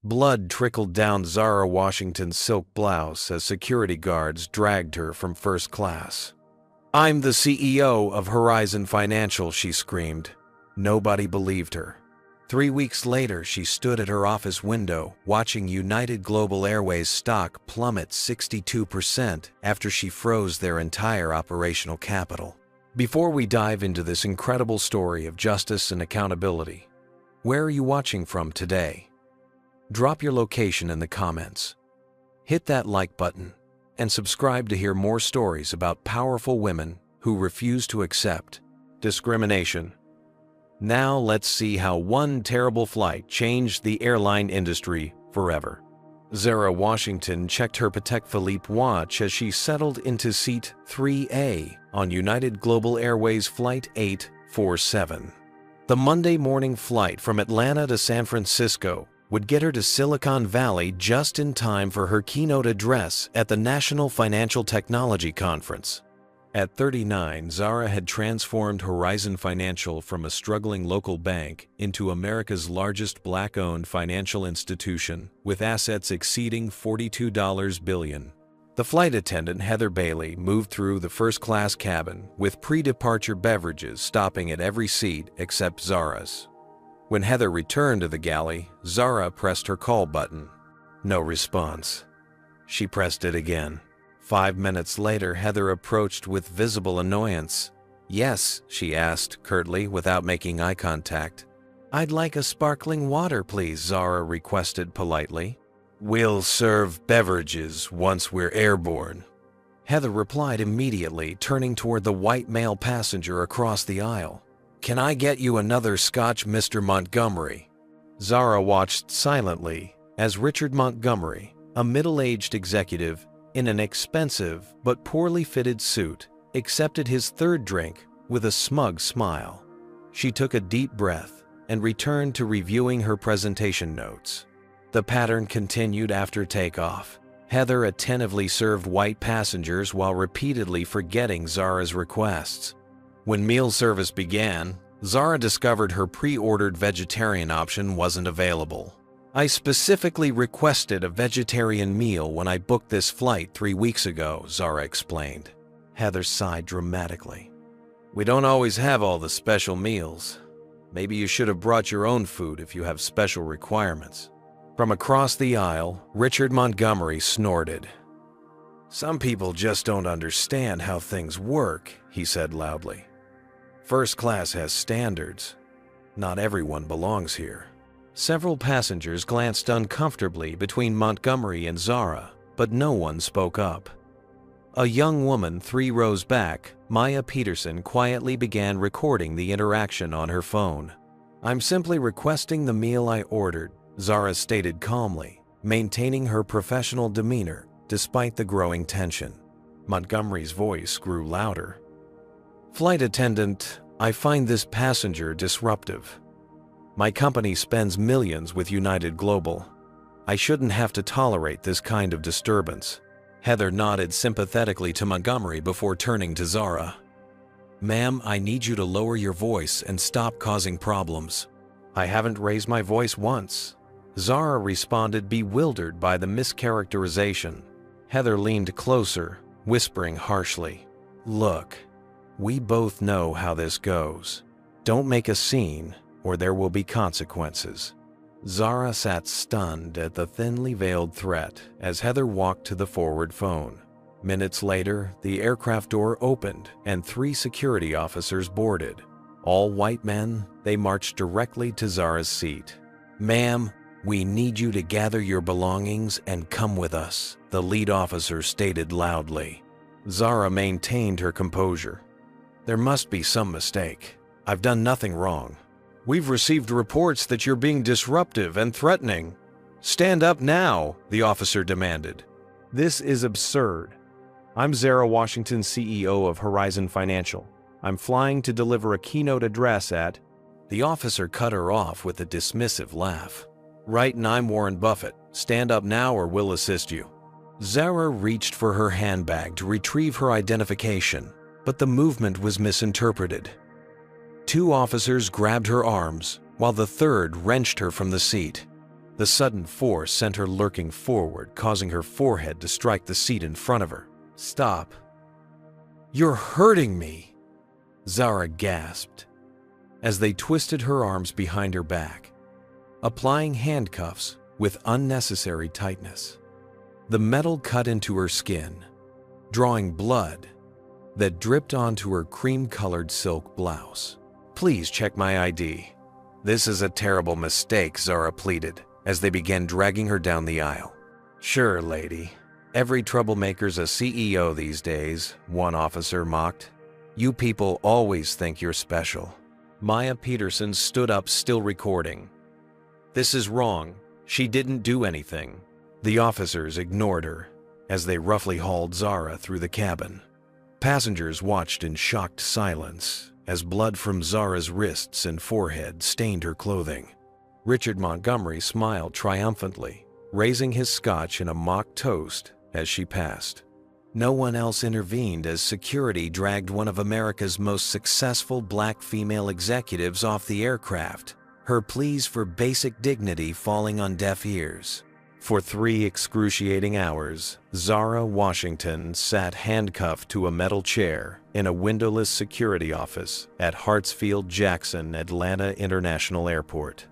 Blood trickled down Zara Washington's silk blouse as security guards dragged her from first class. "I'm the CEO of Horizon Financial," she screamed. Nobody believed her. 3 weeks later, she stood at her office window watching United Global Airways stock plummet 62% after she froze their entire operational capital. Before we dive into this incredible story of justice and accountability, where are you watching from today? Drop your location in the comments. Hit that like button and subscribe to hear more stories about powerful women who refuse to accept discrimination. Now let's see how one terrible flight changed the airline industry forever. Zara Washington checked her Patek Philippe watch as she settled into seat 3A on United Global Airways Flight 847. The Monday morning flight from Atlanta to San Francisco would get her to Silicon Valley just in time for her keynote address at the National Financial Technology Conference. At 39, Zara had transformed Horizon Financial from a struggling local bank into America's largest Black-owned financial institution, with assets exceeding $42 billion. The flight attendant, Heather Bailey, moved through the first-class cabin with pre-departure beverages stopping at every seat except Zara's. When Heather returned to the galley, Zara pressed her call button. No response. She pressed it again. 5 minutes later, Heather approached with visible annoyance. "Yes," she asked curtly without making eye contact. "I'd like a sparkling water, please," Zara requested politely. "We'll serve beverages once we're airborne," Heather replied immediately, turning toward the white male passenger across the aisle. "Can I get you another scotch, Mr. Montgomery?" Zara watched silently as Richard Montgomery, a middle-aged executive in an expensive but poorly fitted suit, accepted his third drink with a smug smile. She took a deep breath and returned to reviewing her presentation notes. The pattern continued after takeoff. Heather attentively served white passengers while repeatedly forgetting Zara's requests. When meal service began, Zara discovered her pre-ordered vegetarian option wasn't available. "I specifically requested a vegetarian meal when I booked this flight 3 weeks ago," Zara explained. Heather sighed dramatically. "We don't always have all the special meals. Maybe you should have brought your own food if you have special requirements." From across the aisle, Richard Montgomery snorted. "Some people just don't understand how things work," he said loudly. "First class has standards. Not everyone belongs here." Several passengers glanced uncomfortably between Montgomery and Zara, but no one spoke up. A young woman 3 rows back, Maya Peterson, quietly began recording the interaction on her phone. "I'm simply requesting the meal I ordered," Zara stated calmly, maintaining her professional demeanor despite the growing tension. Montgomery's voice grew louder. "Flight attendant, I find this passenger disruptive. My company spends millions with United Global. I shouldn't have to tolerate this kind of disturbance." Heather nodded sympathetically to Montgomery before turning to Zara. "Ma'am, I need you to lower your voice and stop causing problems." "I haven't raised my voice once," Zara responded, bewildered by the mischaracterization. Heather leaned closer, whispering harshly, "Look, we both know how this goes. Don't make a scene, or there will be consequences." Zara sat stunned at the thinly veiled threat as Heather walked to the forward phone. Minutes later, the aircraft door opened and 3 security officers boarded. All white men, they marched directly to Zara's seat. "Ma'am, we need you to gather your belongings and come with us," the lead officer stated loudly. Zara maintained her composure. "There must be some mistake. I've done nothing wrong. We've received reports that you're being disruptive and threatening." "Stand up now," the officer demanded. "This is absurd. I'm Zara Washington, CEO of Horizon Financial. I'm flying to deliver a keynote address at—" The officer cut her off with a dismissive laugh. "Right, and I'm Warren Buffett. Stand up now or we'll assist you." Zara reached for her handbag to retrieve her identification, but the movement was misinterpreted. 2 officers grabbed her arms, while the third wrenched her from the seat. The sudden force sent her lurking forward, causing her forehead to strike the seat in front of her. "Stop. You're hurting me," Zara gasped as they twisted her arms behind her back, applying handcuffs with unnecessary tightness. The metal cut into her skin, drawing blood that dripped onto her cream-colored silk blouse. "Please check my ID. This is a terrible mistake," Zara pleaded as they began dragging her down the aisle. "Sure, lady. Every troublemaker's a CEO these days," one officer mocked. "You people always think you're special." Maya Peterson stood up, still recording. "This is wrong. She didn't do anything." The officers ignored her as they roughly hauled Zara through the cabin. Passengers watched in shocked silence as blood from Zara's wrists and forehead stained her clothing. Richard Montgomery smiled triumphantly, raising his scotch in a mock toast as she passed. No one else intervened as security dragged one of America's most successful black female executives off the aircraft, her pleas for basic dignity falling on deaf ears. For 3 excruciating hours, Zara Washington sat handcuffed to a metal chair in a windowless security office at Hartsfield-Jackson Atlanta International Airport.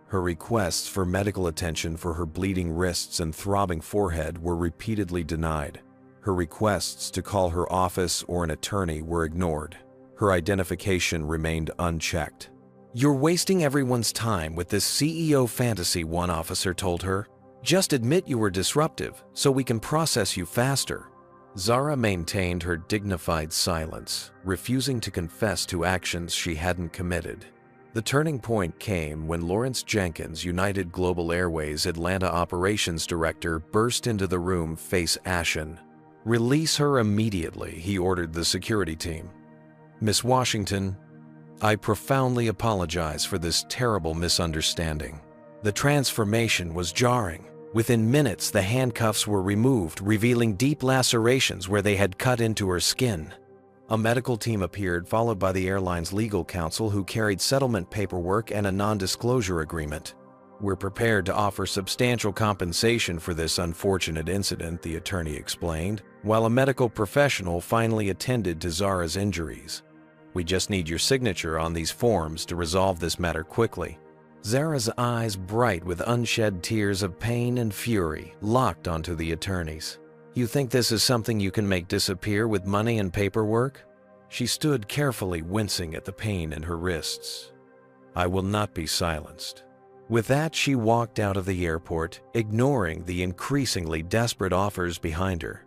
Her requests for medical attention for her bleeding wrists and throbbing forehead were repeatedly denied. Her requests to call her office or an attorney were ignored. Her identification remained unchecked. "You're wasting everyone's time with this CEO fantasy," one officer told her. "Just admit you were disruptive so we can process you faster." Zara maintained her dignified silence, refusing to confess to actions she hadn't committed. The turning point came when Lawrence Jenkins, United Global Airways Atlanta Operations Director, burst into the room, face ashen. "Release her immediately," he ordered the security team. "Miss Washington, I profoundly apologize for this terrible misunderstanding." The transformation was jarring. Within minutes, the handcuffs were removed, revealing deep lacerations where they had cut into her skin. A medical team appeared, followed by the airline's legal counsel, who carried settlement paperwork and a non-disclosure agreement. "We're prepared to offer substantial compensation for this unfortunate incident," the attorney explained, while a medical professional finally attended to Zara's injuries. "We just need your signature on these forms to resolve this matter quickly." Zara's eyes, bright with unshed tears of pain and fury, locked onto the attorney's. "You think this is something you can make disappear with money and paperwork?" She stood carefully, wincing at the pain in her wrists. "I will not be silenced." With that, she walked out of the airport, ignoring the increasingly desperate offers behind her.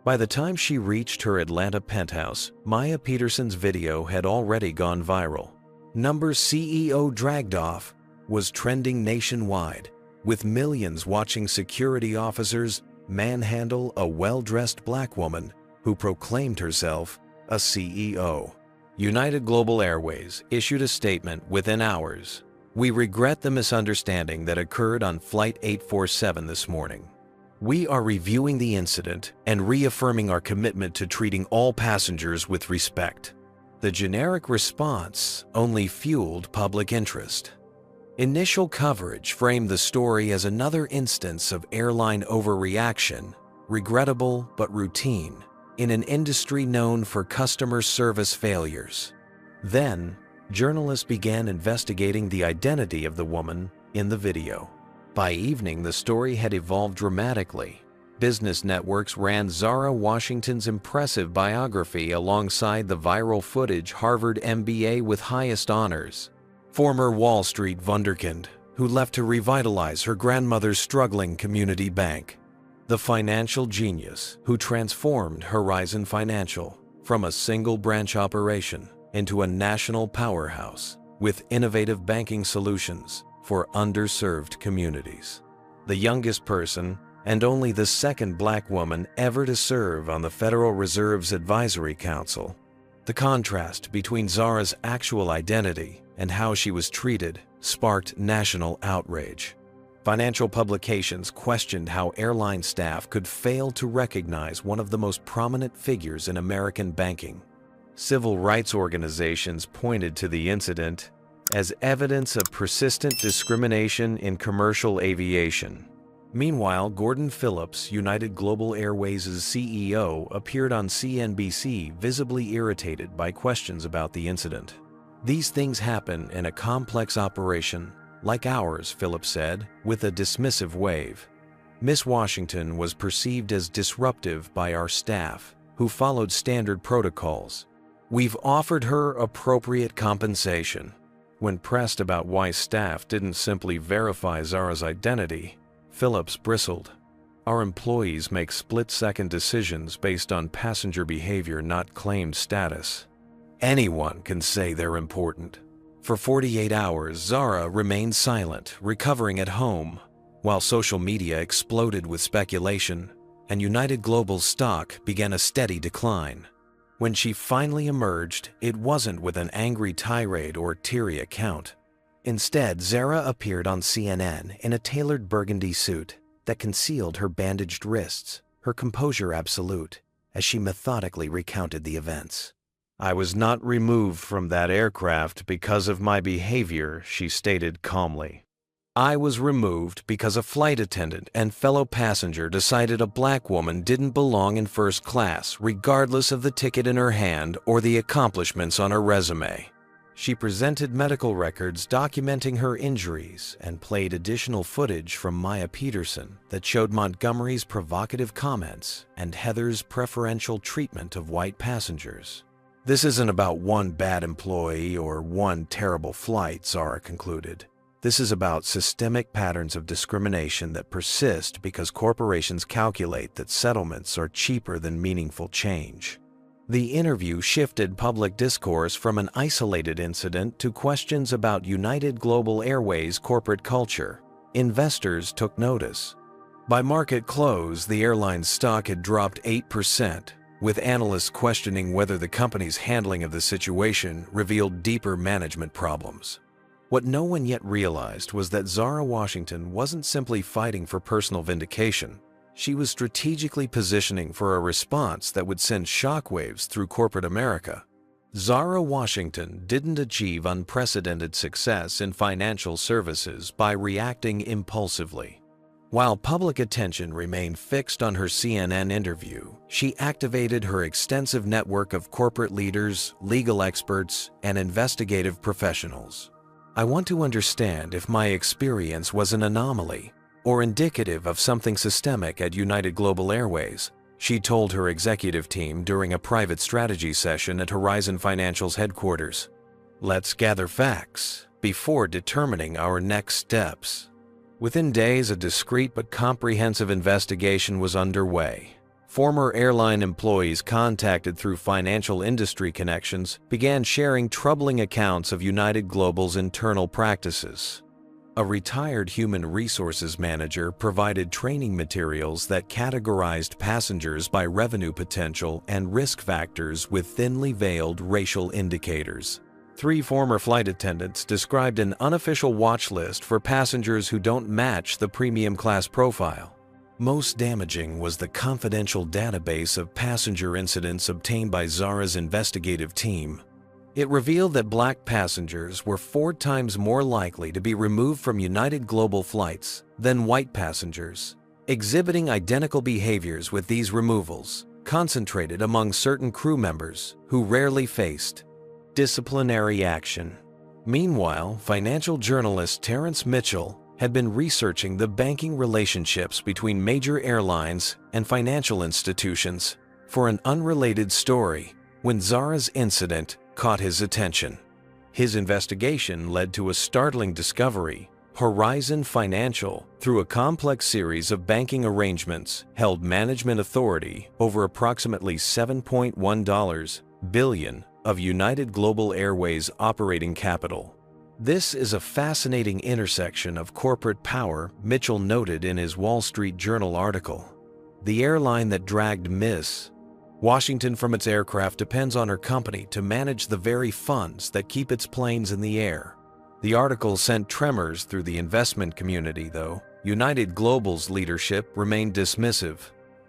By the time she reached her Atlanta penthouse, Maya Peterson's video had already gone viral. "Number CEO dragged off" was trending nationwide, with millions watching security officers manhandle a well-dressed black woman who proclaimed herself a CEO. United Global Airways issued a statement within hours. "We regret the misunderstanding that occurred on Flight 847 this morning. We are reviewing the incident and reaffirming our commitment to treating all passengers with respect." The generic response only fueled public interest. Initial coverage framed the story as another instance of airline overreaction, regrettable but routine, in an industry known for customer service failures. Then, journalists began investigating the identity of the woman in the video. By evening, the story had evolved dramatically. Business networks ran Zara Washington's impressive biography alongside the viral footage, Harvard MBA with highest honors, former Wall Street wunderkind who left to revitalize her grandmother's struggling community bank, the financial genius who transformed Horizon Financial from a single branch operation into a national powerhouse with innovative banking solutions for underserved communities, the youngest person and only the second black woman ever to serve on the Federal Reserve's Advisory Council. The contrast between Zara's actual identity and how she was treated sparked national outrage. Financial publications questioned how airline staff could fail to recognize one of the most prominent figures in American banking. Civil rights organizations pointed to the incident as evidence of persistent discrimination in commercial aviation. Meanwhile, Gordon Phillips, United Global Airways' CEO, appeared on CNBC visibly irritated by questions about the incident. "These things happen in a complex operation like ours," Phillips said, with a dismissive wave. Miss Washington was perceived as disruptive by our staff, who followed standard protocols. "We've offered her appropriate compensation." When pressed about why staff didn't simply verify Zara's identity, Phillips bristled. "Our employees make split-second decisions based on passenger behavior, not claimed status. Anyone can say they're important." For 48 hours, Zara remained silent, recovering at home, while social media exploded with speculation, and United Global's stock began a steady decline. When she finally emerged, it wasn't with an angry tirade or teary account. Instead, Zara appeared on CNN in a tailored burgundy suit that concealed her bandaged wrists, her composure absolute, as she methodically recounted the events. "I was not removed from that aircraft because of my behavior," she stated calmly. "I was removed because a flight attendant and fellow passenger decided a black woman didn't belong in first class, regardless of the ticket in her hand or the accomplishments on her resume." She presented medical records documenting her injuries and played additional footage from Maya Peterson that showed Montgomery's provocative comments and Heather's preferential treatment of white passengers. "This isn't about one bad employee or one terrible flight," Zara concluded. "This is about systemic patterns of discrimination that persist because corporations calculate that settlements are cheaper than meaningful change." The interview shifted public discourse from an isolated incident to questions about United Global Airways' corporate culture. Investors took notice. By market close, the airline's stock had dropped 8%, with analysts questioning whether the company's handling of the situation revealed deeper management problems. What no one yet realized was that Zara Washington wasn't simply fighting for personal vindication. She was strategically positioning for a response that would send shockwaves through corporate America. Zara Washington didn't achieve unprecedented success in financial services by reacting impulsively. While public attention remained fixed on her CNN interview, she activated her extensive network of corporate leaders, legal experts, and investigative professionals. "I want to understand if my experience was an anomaly or indicative of something systemic at United Global Airways," she told her executive team during a private strategy session at Horizon Financial's headquarters. "Let's gather facts before determining our next steps." Within days, a discreet but comprehensive investigation was underway. Former airline employees contacted through financial industry connections began sharing troubling accounts of United Global's internal practices. A retired human resources manager provided training materials that categorized passengers by revenue potential and risk factors with thinly veiled racial indicators. 3 former flight attendants described an unofficial watch list for passengers who don't match the premium class profile. Most damaging was the confidential database of passenger incidents obtained by Zara's investigative team. It revealed that black passengers were 4 times more likely to be removed from United Global flights than white passengers. Exhibiting identical behaviors with these removals concentrated among certain crew members who rarely faced disciplinary action. Meanwhile, financial journalist Terrence Mitchell had been researching the banking relationships between major airlines and financial institutions for an unrelated story when Zara's incident caught his attention. His investigation led to a startling discovery. Horizon Financial, through a complex series of banking arrangements, held management authority over approximately $7.1 billion of United Global Airways operating capital. "This is a fascinating intersection of corporate power," Mitchell noted in his Wall Street Journal article. "The airline that dragged Miss Washington from its aircraft depends on her company to manage the very funds that keep its planes in the air." The article sent tremors through the investment community, though. United Global's leadership remained dismissive.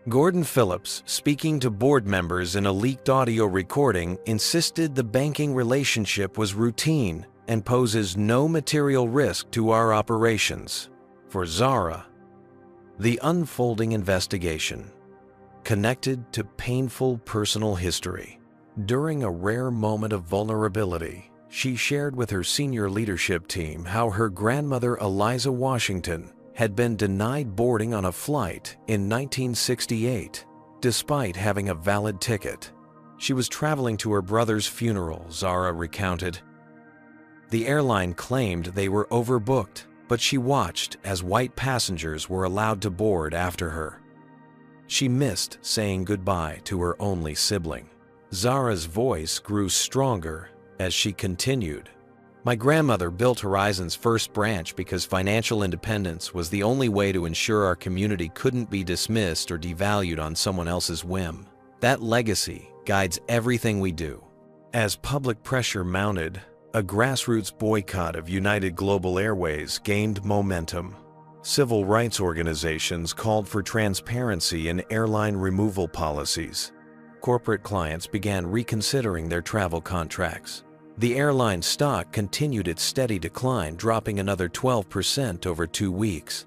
Gordon Phillips, speaking to board members in a leaked audio recording, insisted the banking relationship was routine and poses no material risk to our operations. For Zara, the unfolding investigation connected to painful personal history. During a rare moment of vulnerability, she shared with her senior leadership team how her grandmother Eliza Washington had been denied boarding on a flight in 1968, despite having a valid ticket. She was traveling to her brother's funeral, Zara recounted. The airline claimed they were overbooked, but she watched as white passengers were allowed to board after her. She missed saying goodbye to her only sibling. Zara's voice grew stronger as she continued. My grandmother built Horizon's first branch because financial independence was the only way to ensure our community couldn't be dismissed or devalued on someone else's whim. That legacy guides everything we do. As public pressure mounted, a grassroots boycott of United Global Airways gained momentum. Civil rights organizations called for transparency in airline removal policies. Corporate clients began reconsidering their travel contracts. The airline stock continued its steady decline, dropping another 12% over 2 weeks.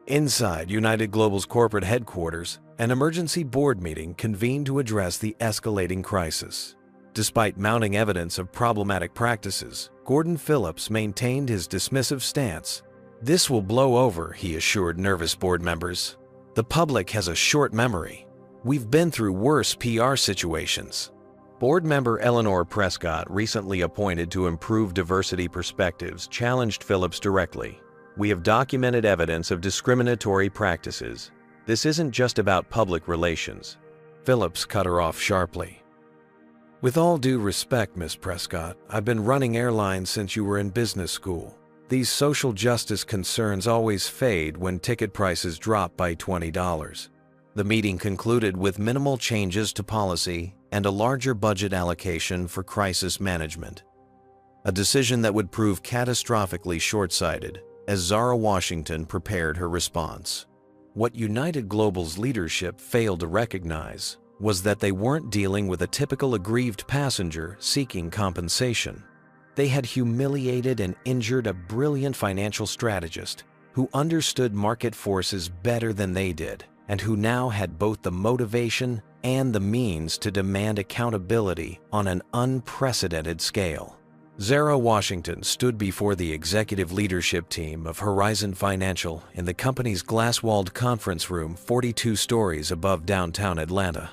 Inside United Global's corporate headquarters, an emergency board meeting convened to address the escalating crisis. Despite mounting evidence of problematic practices, Gordon Phillips maintained his dismissive stance. "This will blow over," he assured nervous board members. "The public has a short memory. We've been through worse PR situations." Board member Eleanor Prescott, recently appointed to improve diversity perspectives, challenged Phillips directly. "We have documented evidence of discriminatory practices. This isn't just about public relations." Phillips cut her off sharply. "With all due respect, Miss Prescott, I've been running airlines since you were in business school. These social justice concerns always fade when ticket prices drop by $20. The meeting concluded with minimal changes to policy and a larger budget allocation for crisis management, a decision that would prove catastrophically short-sighted as Zara Washington prepared her response. What United Global's leadership failed to recognize was that they weren't dealing with a typical aggrieved passenger seeking compensation. They had humiliated and injured a brilliant financial strategist who understood market forces better than they did, and who now had both the motivation and the means to demand accountability on an unprecedented scale. Zara Washington stood before the executive leadership team of Horizon Financial in the company's glass-walled conference room 42 stories above downtown Atlanta.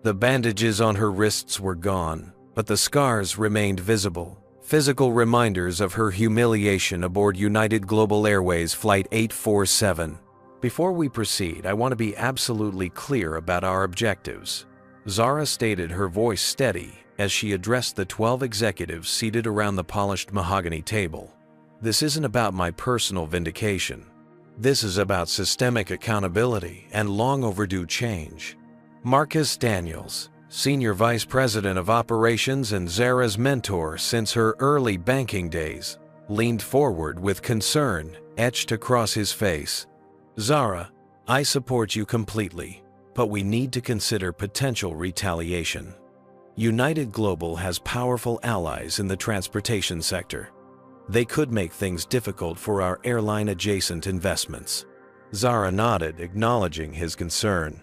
The bandages on her wrists were gone, but the scars remained visible, physical reminders of her humiliation aboard United Global Airways Flight 847. "Before we proceed, I want to be absolutely clear about our objectives," Zara stated, her voice steady as she addressed the 12 executives seated around the polished mahogany table. "This isn't about my personal vindication. This is about systemic accountability and long overdue change." Marcus Daniels, Senior Vice President of Operations and Zara's mentor since her early banking days, leaned forward with concern etched across his face. "Zara, I support you completely, but we need to consider potential retaliation. United Global has powerful allies in the transportation sector. They could make things difficult for our airline-adjacent investments." Zara nodded, acknowledging his concern.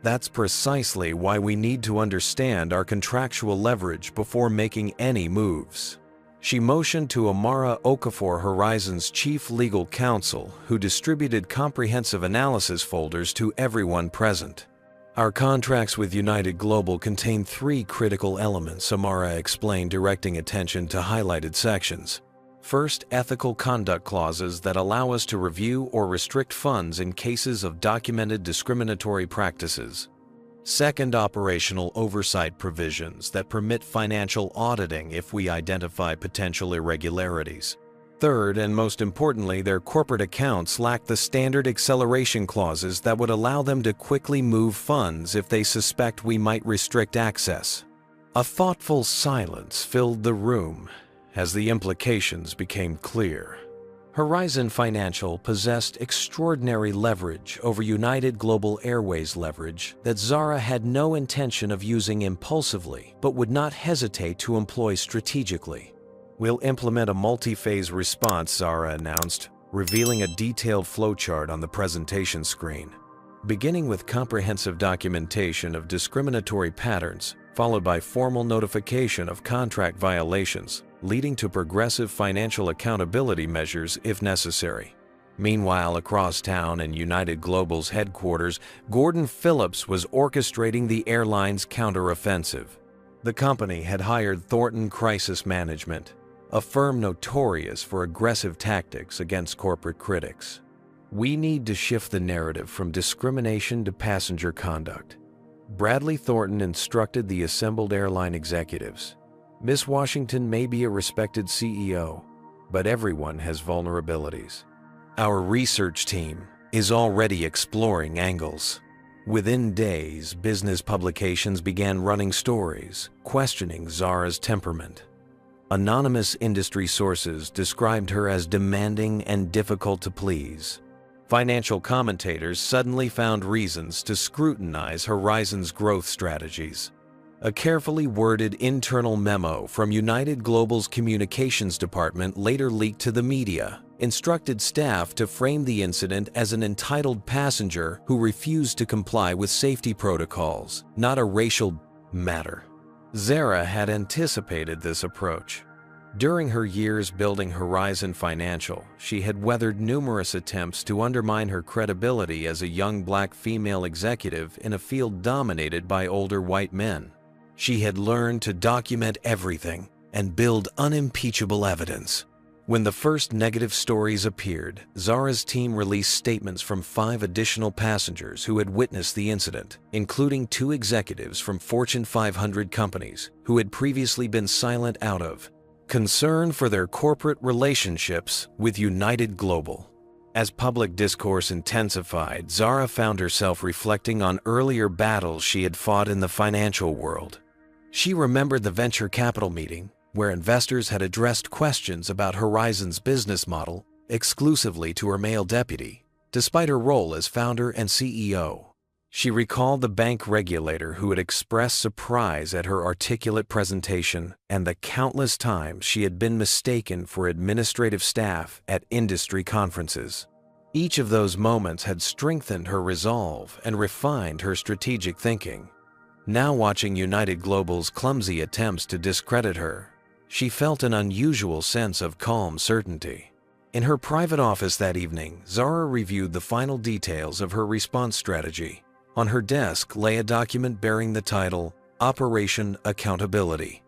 "That's precisely why we need to understand our contractual leverage before making any moves." She motioned to Amara Okafor, Horizon's chief legal counsel, who distributed comprehensive analysis folders to everyone present. "Our contracts with United Global contain 3 critical elements," Amara explained, directing attention to highlighted sections. "First, ethical conduct clauses that allow us to review or restrict funds in cases of documented discriminatory practices. Second, operational oversight provisions that permit financial auditing if we identify potential irregularities. Third, and most importantly, their corporate accounts lack the standard acceleration clauses that would allow them to quickly move funds if they suspect we might restrict access." A thoughtful silence filled the room as the implications became clear. Horizon Financial possessed extraordinary leverage over United Global Airways, leverage that Zara had no intention of using impulsively but would not hesitate to employ strategically. We'll implement a multi-phase response, Zara announced, revealing a detailed flowchart on the presentation screen. Beginning with comprehensive documentation of discriminatory patterns, followed by formal notification of contract violations, leading to progressive financial accountability measures if necessary. Meanwhile, across town in United Global's headquarters, Gordon Phillips was orchestrating the airline's counteroffensive. The company had hired Thornton Crisis Management, a firm notorious for aggressive tactics against corporate critics. We need to shift the narrative from discrimination to passenger conduct. Bradley Thornton instructed the assembled airline executives. Miss Washington may be a respected CEO, but everyone has vulnerabilities. Our research team is already exploring angles. Within days, business publications began running stories, questioning Zara's temperament. Anonymous industry sources described her as demanding and difficult to please. Financial commentators suddenly found reasons to scrutinize Horizon's growth strategies. A carefully worded internal memo from United Global's communications department later leaked to the media, instructed staff to frame the incident as an entitled passenger who refused to comply with safety protocols, not a racial matter. Zara had anticipated this approach. During her years building Horizon Financial, she had weathered numerous attempts to undermine her credibility as a young black female executive in a field dominated by older white men. She had learned to document everything and build unimpeachable evidence. When the first negative stories appeared, Zara's team released statements from 5 additional passengers who had witnessed the incident, including 2 executives from Fortune 500 companies who had previously been silent out of concern for their corporate relationships with United Global. As public discourse intensified, Zara found herself reflecting on earlier battles she had fought in the financial world. She remembered the venture capital meeting, where investors had addressed questions about Horizon's business model exclusively to her male deputy, despite her role as founder and CEO. She recalled the bank regulator who had expressed surprise at her articulate presentation and the countless times she had been mistaken for administrative staff at industry conferences. Each of those moments had strengthened her resolve and refined her strategic thinking. Now, watching United Global's clumsy attempts to discredit her, she felt an unusual sense of calm certainty. In her private office that evening, Zara reviewed the final details of her response strategy. On her desk lay a document bearing the title, Operation Accountability.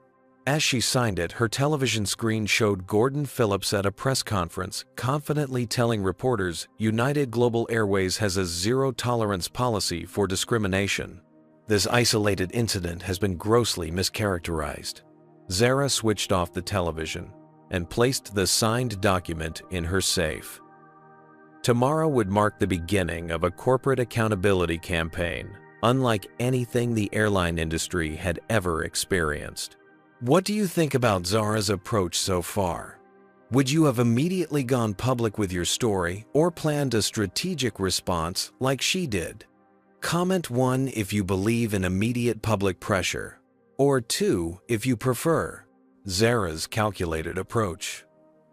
As she signed it, her television screen showed Gordon Phillips at a press conference, confidently telling reporters United Global Airways has a zero-tolerance policy for discrimination. This isolated incident has been grossly mischaracterized. Zara switched off the television and placed the signed document in her safe. Tomorrow would mark the beginning of a corporate accountability campaign, unlike anything the airline industry had ever experienced. What do you think about Zara's approach so far? Would you have immediately gone public with your story or planned a strategic response like she did? Comment 1 if you believe in immediate public pressure, or 2 if you prefer Zara's calculated approach.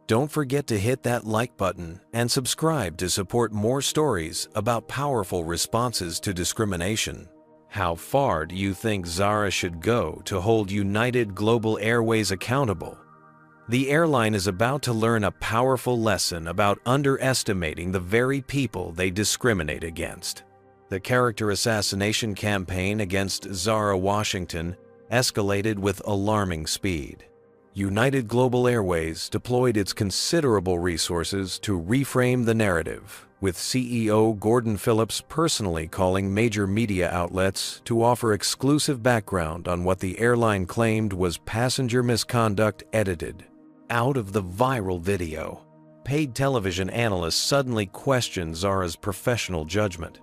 Don't forget to hit that like button and subscribe to support more stories about powerful responses to discrimination. How far do you think Zara should go to hold United Global Airways accountable? The airline is about to learn a powerful lesson about underestimating the very people they discriminate against. The character assassination campaign against Zara Washington escalated with alarming speed. United Global Airways deployed its considerable resources to reframe the narrative, with CEO Gordon Phillips personally calling major media outlets to offer exclusive background on what the airline claimed was passenger misconduct edited out of the viral video. Paid television analysts suddenly questioned Zara's professional judgment.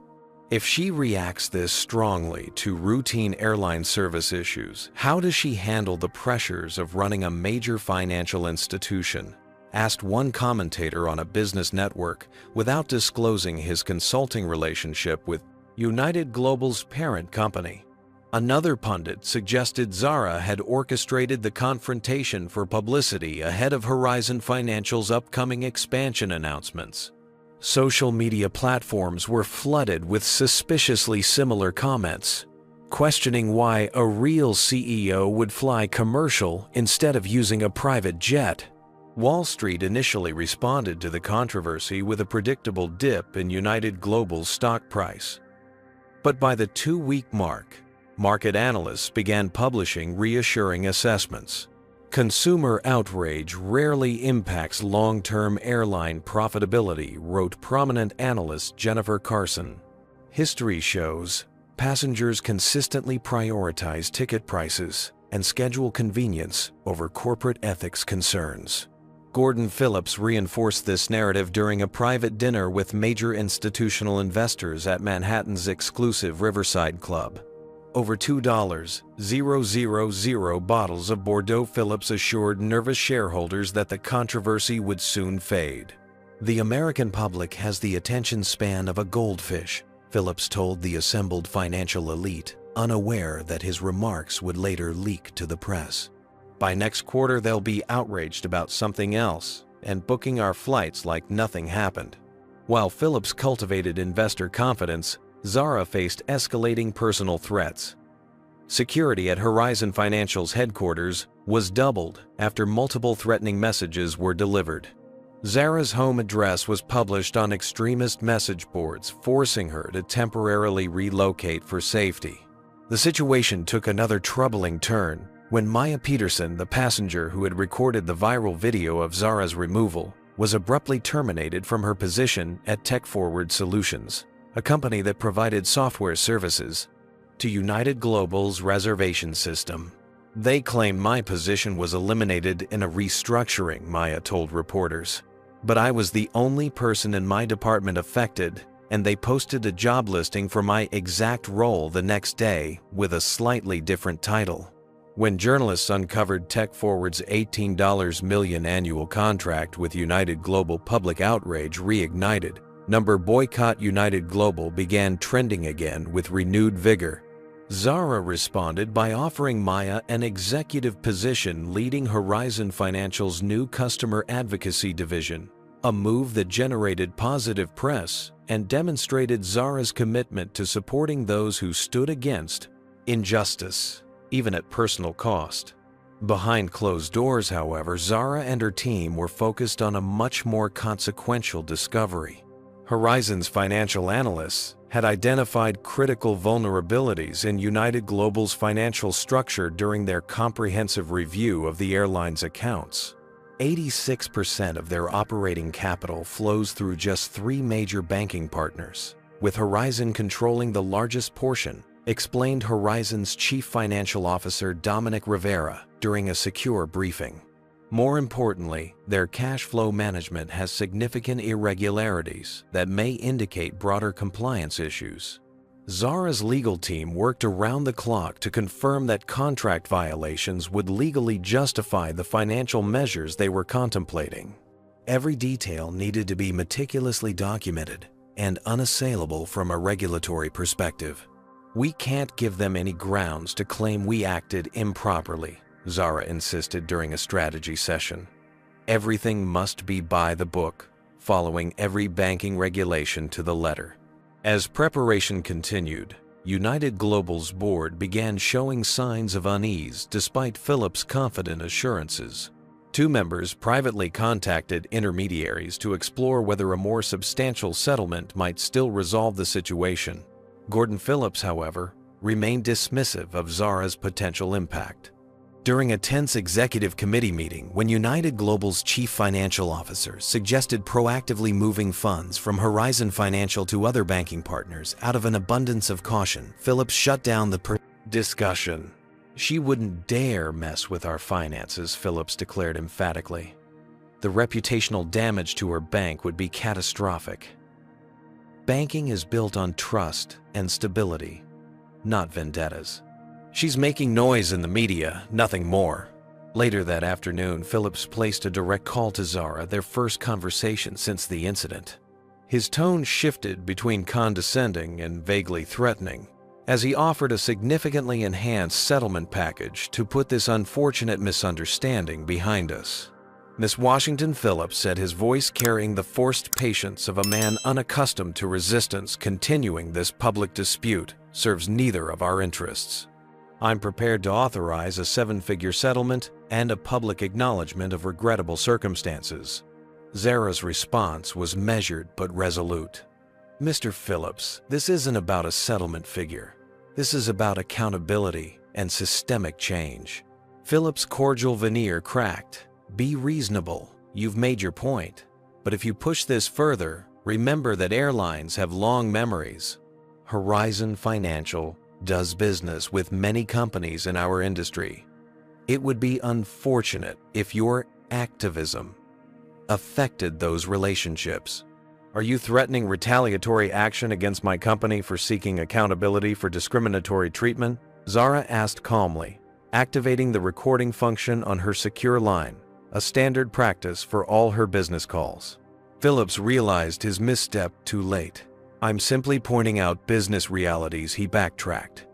If she reacts this strongly to routine airline service issues, how does she handle the pressures of running a major financial institution? Asked one commentator on a business network without disclosing his consulting relationship with United Global's parent company. Another pundit suggested Zara had orchestrated the confrontation for publicity ahead of Horizon Financial's upcoming expansion announcements. Social media platforms were flooded with suspiciously similar comments, questioning why a real CEO would fly commercial instead of using a private jet. Wall Street initially responded to the controversy with a predictable dip in United Global's stock price. But by the 2-week mark, market analysts began publishing reassuring assessments. Consumer outrage rarely impacts long-term airline profitability, wrote prominent analyst Jennifer Carson. History shows passengers consistently prioritize ticket prices and schedule convenience over corporate ethics concerns. Gordon Phillips reinforced this narrative during a private dinner with major institutional investors at Manhattan's exclusive Riverside Club. Over $2,000 bottles of Bordeaux. Phillips assured nervous shareholders that the controversy would soon fade. "The American public has the attention span of a goldfish," Phillips told the assembled financial elite, unaware that his remarks would later leak to the press. "By next quarter, they'll be outraged about something else and booking our flights like nothing happened." While Phillips cultivated investor confidence, Zara faced escalating personal threats. Security at Horizon Financial's headquarters was doubled after multiple threatening messages were delivered. Zara's home address was published on extremist message boards, forcing her to temporarily relocate for safety. The situation took another troubling turn when Maya Peterson, the passenger who had recorded the viral video of Zara's removal, was abruptly terminated from her position at TechForward Solutions, a company that provided software services to United Global's reservation system. "They claim my position was eliminated in a restructuring," Maya told reporters. "But I was the only person in my department affected, and they posted a job listing for my exact role the next day with a slightly different title." When journalists uncovered TechForward's $18 million annual contract with United Global, public outrage reignited. Number Boycott United Global began trending again with renewed vigor. Zara responded by offering Maya an executive position leading Horizon Financial's new customer advocacy division, a move that generated positive press and demonstrated Zara's commitment to supporting those who stood against injustice, even at personal cost. Behind closed doors, however, Zara and her team were focused on a much more consequential discovery. Horizon's financial analysts had identified critical vulnerabilities in United Global's financial structure during their comprehensive review of the airline's accounts. 86% of their operating capital flows through just 3 major banking partners, with Horizon controlling the largest portion, explained Horizon's Chief Financial Officer Dominic Rivera during a secure briefing. More importantly, their cash flow management has significant irregularities that may indicate broader compliance issues. Zara's legal team worked around the clock to confirm that contract violations would legally justify the financial measures they were contemplating. Every detail needed to be meticulously documented and unassailable from a regulatory perspective. "We can't give them any grounds to claim we acted improperly," Zara insisted during a strategy session. "Everything must be by the book, following every banking regulation to the letter." As preparation continued, United Global's board began showing signs of unease despite Phillips' confident assurances. 2 members privately contacted intermediaries to explore whether a more substantial settlement might still resolve the situation. Gordon Phillips, however, remained dismissive of Zara's potential impact. During a tense executive committee meeting, when United Global's chief financial officer suggested proactively moving funds from Horizon Financial to other banking partners out of an abundance of caution, Phillips shut down the discussion. "She wouldn't dare mess with our finances," Phillips declared emphatically. "The reputational damage to her bank would be catastrophic." Banking is built on trust and stability, not vendettas. "She's making noise in the media, nothing more." Later that afternoon, Phillips placed a direct call to Zara, their first conversation since the incident. His tone shifted between condescending and vaguely threatening, as he offered a significantly enhanced settlement package to put this unfortunate misunderstanding behind us. Miss Washington Phillips said, his voice carrying the forced patience of a man unaccustomed to resistance. Continuing this public dispute serves neither of our interests. I'm prepared to authorize a 7-figure settlement and a public acknowledgement of regrettable circumstances. Zara's response was measured but resolute. Mr. Phillips, this isn't about a settlement figure. This is about accountability and systemic change. Phillips' cordial veneer cracked. Be reasonable. You've made your point. But if you push this further, remember that airlines have long memories. Horizon Financial does business with many companies in our industry. It would be unfortunate if your activism affected those relationships. Are you threatening retaliatory action against my company for seeking accountability for discriminatory treatment? Zara asked calmly, activating the recording function on her secure line, a standard practice for all her business calls. Phillips realized his misstep too late. I'm simply pointing out business realities, he backtracked.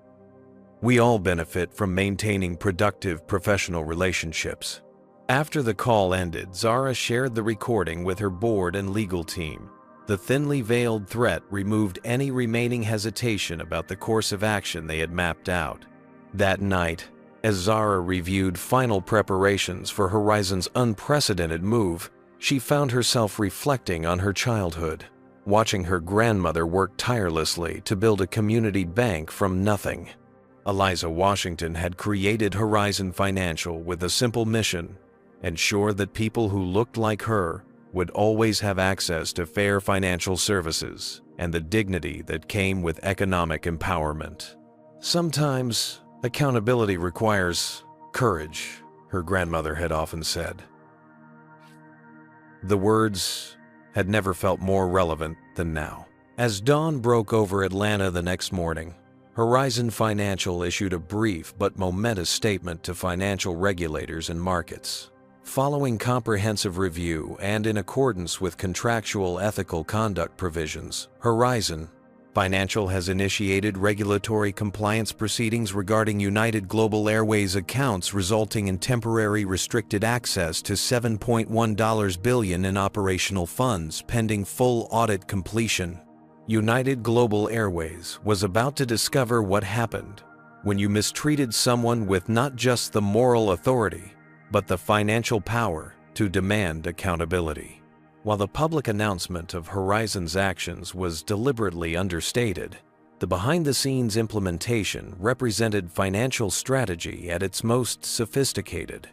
We all benefit from maintaining productive professional relationships. After the call ended, Zara shared the recording with her board and legal team. The thinly veiled threat removed any remaining hesitation about the course of action they had mapped out. That night, as Zara reviewed final preparations for Horizon's unprecedented move, she found herself reflecting on her childhood, watching her grandmother work tirelessly to build a community bank from nothing. Eliza Washington had created Horizon Financial with a simple mission: ensure that people who looked like her would always have access to fair financial services and the dignity that came with economic empowerment. Sometimes, accountability requires courage, her grandmother had often said. The words had never felt more relevant than now. As dawn broke over Atlanta the next morning, Horizon Financial issued a brief but momentous statement to financial regulators and markets. Following comprehensive review and in accordance with contractual ethical conduct provisions, Horizon Financial has initiated regulatory compliance proceedings regarding United Global Airways accounts, resulting in temporary restricted access to $7.1 billion in operational funds pending full audit completion. United Global Airways was about to discover what happened when you mistreated someone with not just the moral authority, but the financial power to demand accountability. While the public announcement of Horizon's actions was deliberately understated, the behind-the-scenes implementation represented financial strategy at its most sophisticated.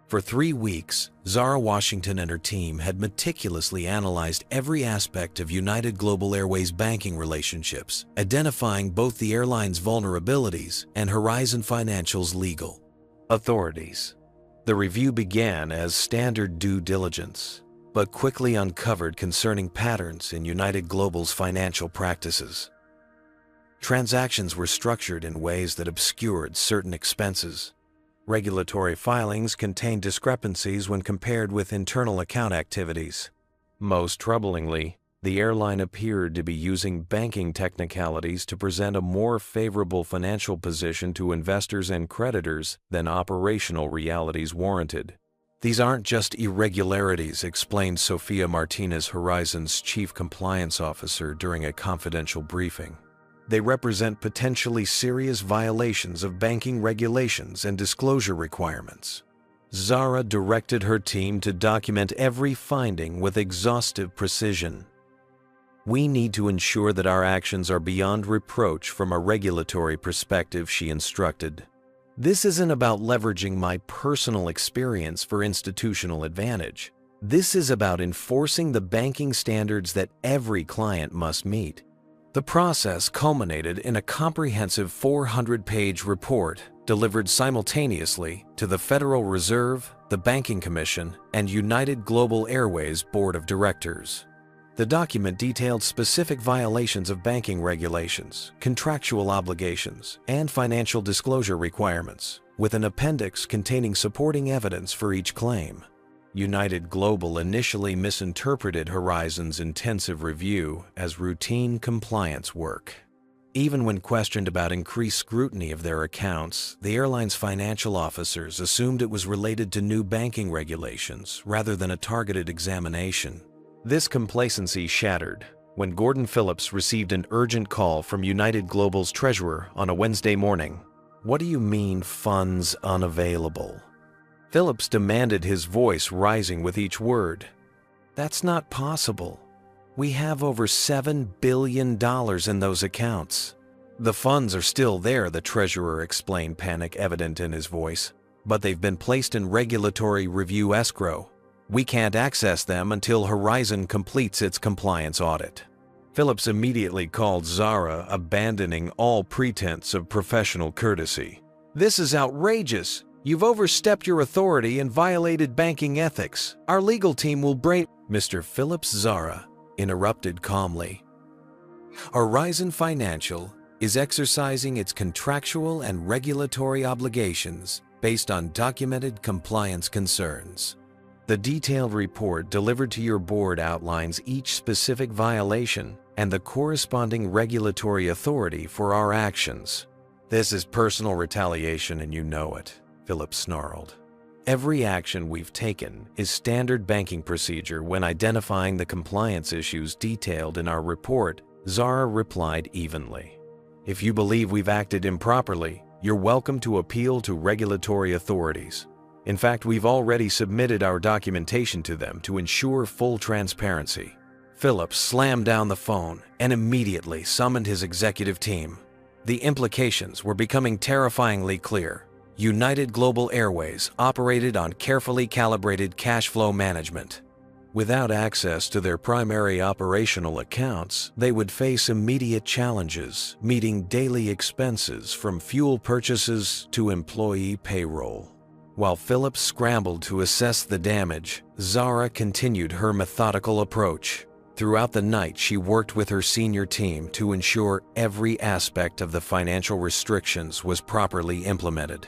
For 3 weeks, Zara Washington and her team had meticulously analyzed every aspect of United Global Airways banking relationships, identifying both the airline's vulnerabilities and Horizon Financial's legal authorities. The review began as standard due diligence, but quickly uncovered concerning patterns in United Global's financial practices. Transactions were structured in ways that obscured certain expenses. Regulatory filings contained discrepancies when compared with internal account activities. Most troublingly, the airline appeared to be using banking technicalities to present a more favorable financial position to investors and creditors than operational realities warranted. These aren't just irregularities, explained Sophia Martinez, Horizon's chief compliance officer, during a confidential briefing. They represent potentially serious violations of banking regulations and disclosure requirements. Zara directed her team to document every finding with exhaustive precision. We need to ensure that our actions are beyond reproach from a regulatory perspective, she instructed. This isn't about leveraging my personal experience for institutional advantage. This is about enforcing the banking standards that every client must meet. The process culminated in a comprehensive 400-page report delivered simultaneously to the Federal Reserve, the Banking Commission, and United Global Airways Board of Directors. The document detailed specific violations of banking regulations, contractual obligations, and financial disclosure requirements, with an appendix containing supporting evidence for each claim. United Global initially misinterpreted Horizon's intensive review as routine compliance work. Even when questioned about increased scrutiny of their accounts, the airline's financial officers assumed it was related to new banking regulations rather than a targeted examination. This complacency shattered when Gordon Phillips received an urgent call from United Global's treasurer on a Wednesday morning. "What do you mean, funds unavailable?" Phillips demanded, his voice rising with each word. "That's not possible. We have over $7 billion in those accounts." "The funds are still there," the treasurer explained, panic evident in his voice, "but they've been placed in regulatory review escrow. We can't access them until Horizon completes its compliance audit." Phillips immediately called Zara, abandoning all pretense of professional courtesy. "This is outrageous. You've overstepped your authority and violated banking ethics. Our legal team will bring—" Mr. Phillips, Zara interrupted calmly. "Horizon Financial is exercising its contractual and regulatory obligations based on documented compliance concerns. The detailed report delivered to your board outlines each specific violation and the corresponding regulatory authority for our actions." "This is personal retaliation and you know it," Phillips snarled. "Every action we've taken is standard banking procedure when identifying the compliance issues detailed in our report," Zara replied evenly. "If you believe we've acted improperly, you're welcome to appeal to regulatory authorities. In fact, we've already submitted our documentation to them to ensure full transparency." Phillips slammed down the phone and immediately summoned his executive team. The implications were becoming terrifyingly clear. United Global Airways operated on carefully calibrated cash flow management. Without access to their primary operational accounts, they would face immediate challenges, meeting daily expenses from fuel purchases to employee payroll. While Phillips scrambled to assess the damage, Zara continued her methodical approach. Throughout the night, she worked with her senior team to ensure every aspect of the financial restrictions was properly implemented.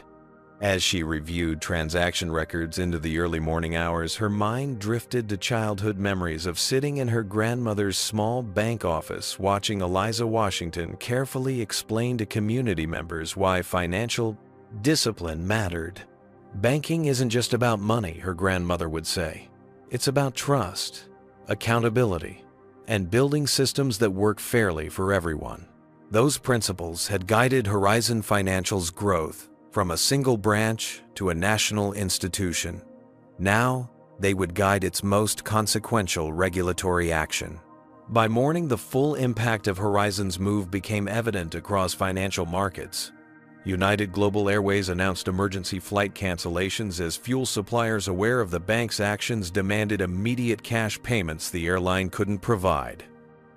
As she reviewed transaction records into the early morning hours, her mind drifted to childhood memories of sitting in her grandmother's small bank office watching Zara Washington carefully explain to community members why financial discipline mattered. "Banking isn't just about money," her grandmother would say. "It's about trust, accountability, and building systems that work fairly for everyone." Those principles had guided Horizon Financial's growth from a single branch to a national institution. Now, they would guide its most consequential regulatory action. By morning, the full impact of Horizon's move became evident across financial markets. United Global Airways announced emergency flight cancellations as fuel suppliers aware of the bank's actions demanded immediate cash payments the airline couldn't provide.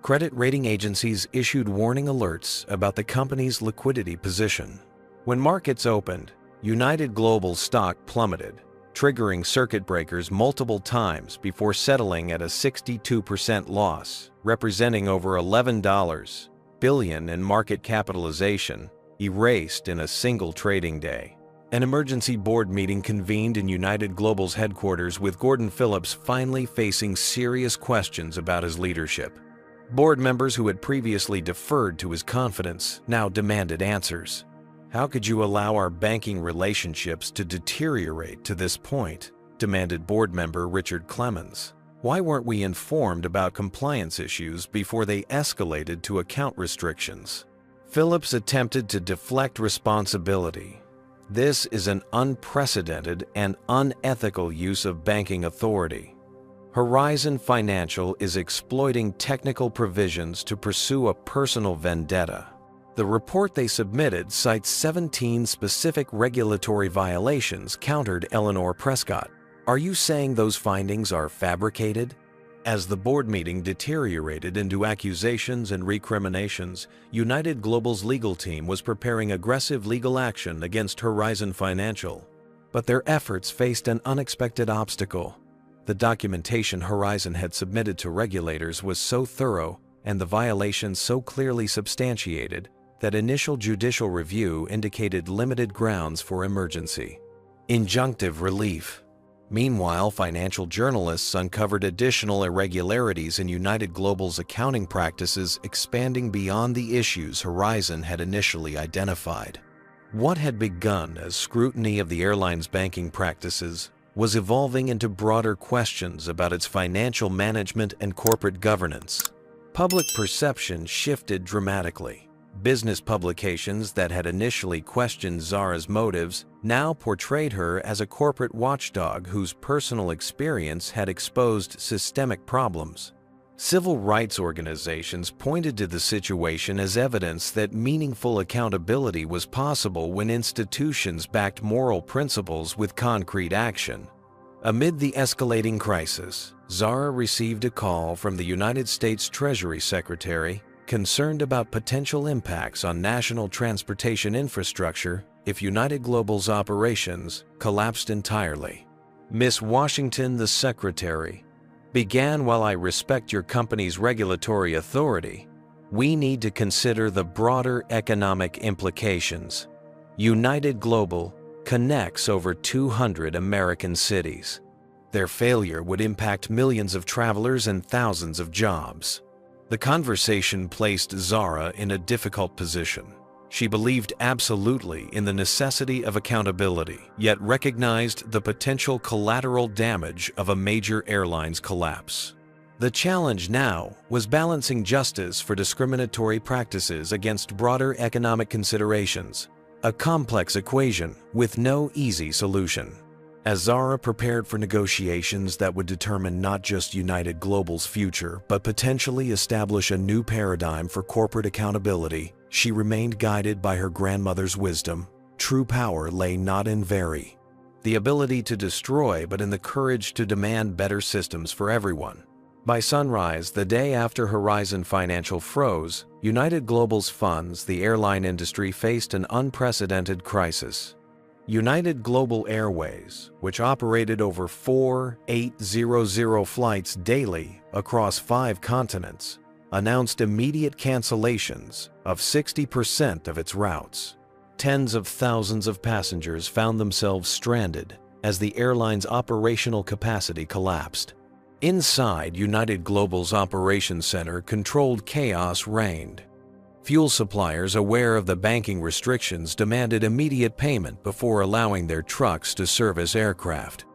Credit rating agencies issued warning alerts about the company's liquidity position. When markets opened, United Global's stock plummeted, triggering circuit breakers multiple times before settling at a 62% loss, representing over $11 billion in market capitalization, erased in a single trading day. An emergency board meeting convened in United Global's headquarters, with Gordon Phillips finally facing serious questions about his leadership. Board members who had previously deferred to his confidence now demanded answers. "How could you allow our banking relationships to deteriorate to this point?" demanded board member Richard Clemens. "Why weren't we informed about compliance issues before they escalated to account restrictions?" Phillips attempted to deflect responsibility. "This is an unprecedented and unethical use of banking authority. Horizon Financial is exploiting technical provisions to pursue a personal vendetta." The report they submitted cites 17 specific regulatory violations, countered Eleanor Prescott. "Are you saying those findings are fabricated?" As the board meeting deteriorated into accusations and recriminations, United Global's legal team was preparing aggressive legal action against Horizon Financial. But their efforts faced an unexpected obstacle. The documentation Horizon had submitted to regulators was so thorough and the violations so clearly substantiated that initial judicial review indicated limited grounds for emergency. Injunctive relief. Meanwhile, financial journalists uncovered additional irregularities in United Global's accounting practices, expanding beyond the issues Horizon had initially identified. What had begun as scrutiny of the airline's banking practices was evolving into broader questions about its financial management and corporate governance. Public perception shifted dramatically. Business publications that had initially questioned Zara's motives now portrayed her as a corporate watchdog whose personal experience had exposed systemic problems. Civil rights organizations pointed to the situation as evidence that meaningful accountability was possible when institutions backed moral principles with concrete action. Amid the escalating crisis, Zara received a call from the United States Treasury Secretary concerned about potential impacts on national transportation infrastructure if United Global's operations collapsed entirely. Miss Washington, the Secretary, began, while I respect your company's regulatory authority, we need to consider the broader economic implications. United Global connects over 200 American cities. Their failure would impact millions of travelers and thousands of jobs. The conversation placed Zara in a difficult position. She believed absolutely in the necessity of accountability, yet recognized the potential collateral damage of a major airline's collapse. The challenge now was balancing justice for discriminatory practices against broader economic considerations, a complex equation with no easy solution. As Zara prepared for negotiations that would determine not just United Global's future, but potentially establish a new paradigm for corporate accountability, she remained guided by her grandmother's wisdom. True power lay not in the ability to destroy, but in the courage to demand better systems for everyone. By sunrise, the day after Horizon Financial froze, United Global's funds, the airline industry faced an unprecedented crisis. United Global Airways, which operated over 4,800 flights daily across 5 continents, announced immediate cancellations of 60% of its routes. Tens of thousands of passengers found themselves stranded as the airline's operational capacity collapsed. Inside United Global's operations center, controlled chaos reigned. Fuel suppliers, aware of the banking restrictions, demanded immediate payment before allowing their trucks to service aircraft.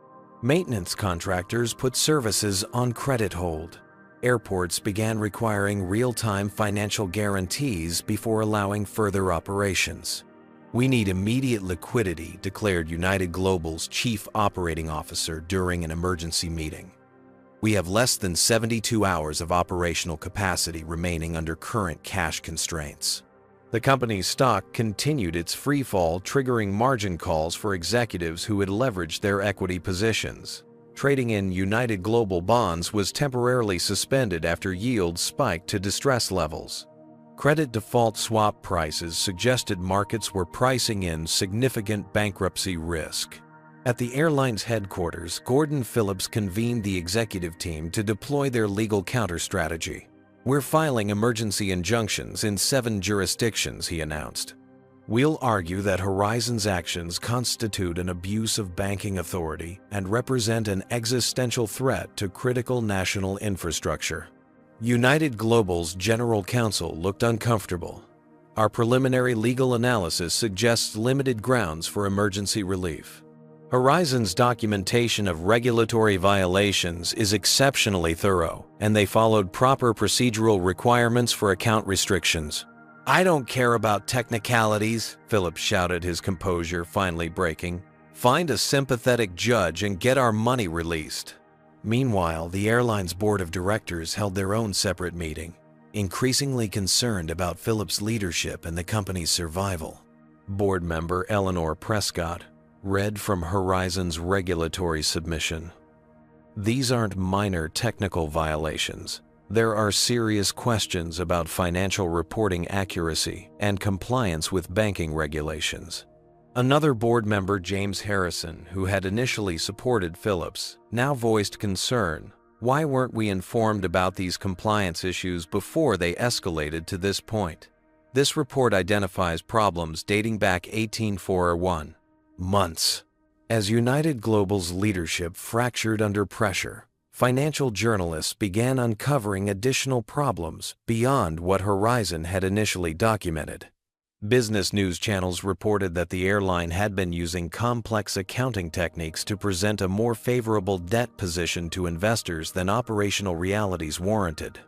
Maintenance contractors put services on credit hold. Airports began requiring real-time financial guarantees before allowing further operations. "We need immediate liquidity," declared United Global's chief operating officer during an emergency meeting. "We have less than 72 hours of operational capacity remaining under current cash constraints." The company's stock continued its free fall, triggering margin calls for executives who had leveraged their equity positions. Trading in United Global bonds was temporarily suspended after yields spiked to distress levels. Credit default swap prices suggested markets were pricing in significant bankruptcy risk. At the airline's headquarters, Gordon Phillips convened the executive team to deploy their legal counter-strategy. "We're filing emergency injunctions in 7 jurisdictions," he announced. "We'll argue that Horizon's actions constitute an abuse of banking authority and represent an existential threat to critical national infrastructure." United Global's general counsel looked uncomfortable. "Our preliminary legal analysis suggests limited grounds for emergency relief. Horizon's documentation of regulatory violations is exceptionally thorough, and they followed proper procedural requirements for account restrictions." "I don't care about technicalities," Phillips shouted, his composure finally breaking. "Find a sympathetic judge and get our money released." Meanwhile, the airline's board of directors held their own separate meeting, increasingly concerned about Phillips' leadership and the company's survival. Board member Eleanor Prescott read from Horizon's regulatory submission. "These aren't minor technical violations. There are serious questions about financial reporting accuracy and compliance with banking regulations." Another board member, James Harrison, who had initially supported Phillips, now voiced concern. "Why weren't we informed about these compliance issues before they escalated to this point?" This report identifies problems dating back 1841. Months. As United Global's leadership fractured under pressure, financial journalists began uncovering additional problems beyond what Horizon had initially documented. Business news channels reported that the airline had been using complex accounting techniques to present a more favorable debt position to investors than operational realities warranted.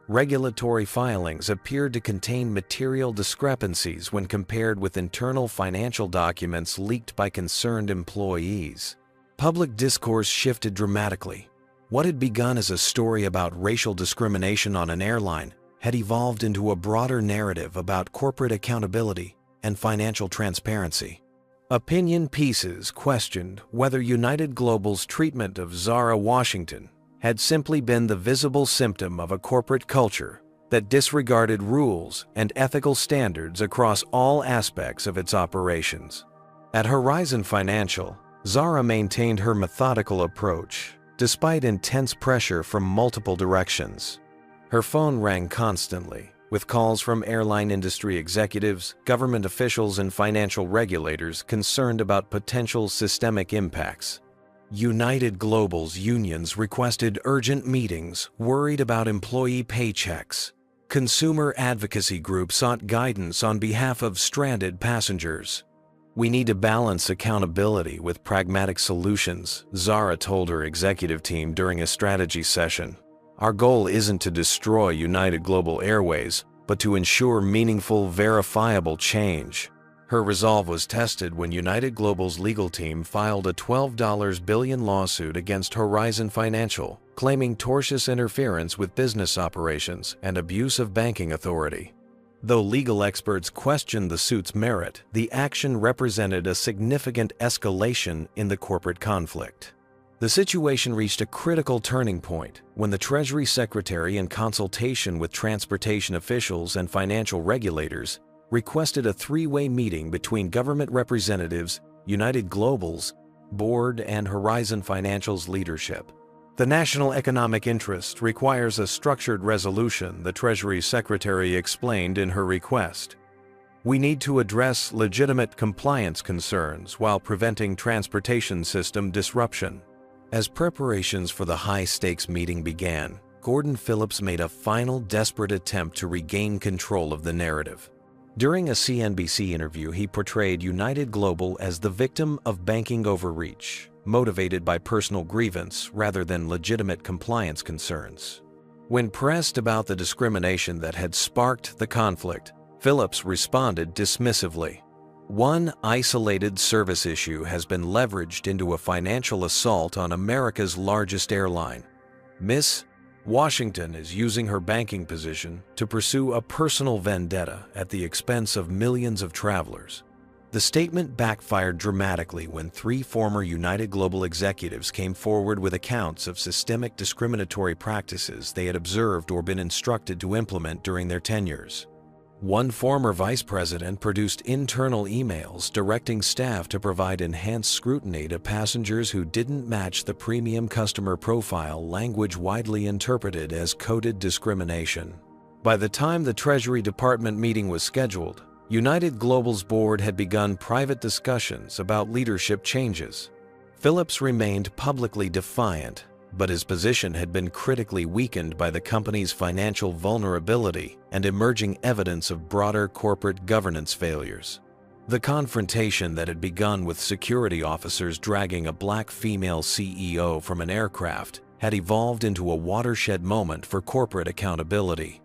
Regulatory filings appeared to contain material discrepancies when compared with internal financial documents leaked by concerned employees. Public discourse shifted dramatically. What had begun as a story about racial discrimination on an airline had evolved into a broader narrative about corporate accountability and financial transparency. Opinion pieces questioned whether United Global's treatment of Zara Washington had simply been the visible symptom of a corporate culture that disregarded rules and ethical standards across all aspects of its operations. At Horizon Financial, Zara maintained her methodical approach, despite intense pressure from multiple directions. Her phone rang constantly, with calls from airline industry executives, government officials, and financial regulators concerned about potential systemic impacts. United Global's unions requested urgent meetings, worried about employee paychecks. Consumer advocacy groups sought guidance on behalf of stranded passengers. "We need to balance accountability with pragmatic solutions," Zara told her executive team during a strategy session. "Our goal isn't to destroy United Global Airways, but to ensure meaningful, verifiable change." Her resolve was tested when United Global's legal team filed a $12 billion lawsuit against Horizon Financial, claiming tortious interference with business operations and abuse of banking authority. Though legal experts questioned the suit's merit, the action represented a significant escalation in the corporate conflict. The situation reached a critical turning point when the Treasury Secretary, in consultation with transportation officials and financial regulators, requested a three-way meeting between government representatives, United Global's board, and Horizon Financial's leadership. "The national economic interest requires a structured resolution," the Treasury Secretary explained in her request. "We need to address legitimate compliance concerns while preventing transportation system disruption." As preparations for the high-stakes meeting began, Gordon Phillips made a final desperate attempt to regain control of the narrative. During a CNBC interview, he portrayed United Global as the victim of banking overreach, motivated by personal grievance rather than legitimate compliance concerns. When pressed about the discrimination that had sparked the conflict, Phillips responded dismissively. "One isolated service issue has been leveraged into a financial assault on America's largest airline. Miss Washington is using her banking position to pursue a personal vendetta at the expense of millions of travelers." The statement backfired dramatically when three former United Global executives came forward with accounts of systemic discriminatory practices they had observed or been instructed to implement during their tenures. One former vice president produced internal emails directing staff to provide enhanced scrutiny to passengers who didn't match the premium customer profile, language widely interpreted as coded discrimination. By the time the Treasury Department meeting was scheduled, United Global's board had begun private discussions about leadership changes. Phillips remained publicly defiant, but his position had been critically weakened by the company's financial vulnerability and emerging evidence of broader corporate governance failures. The confrontation that had begun with security officers dragging a black female CEO from an aircraft had evolved into a watershed moment for corporate accountability.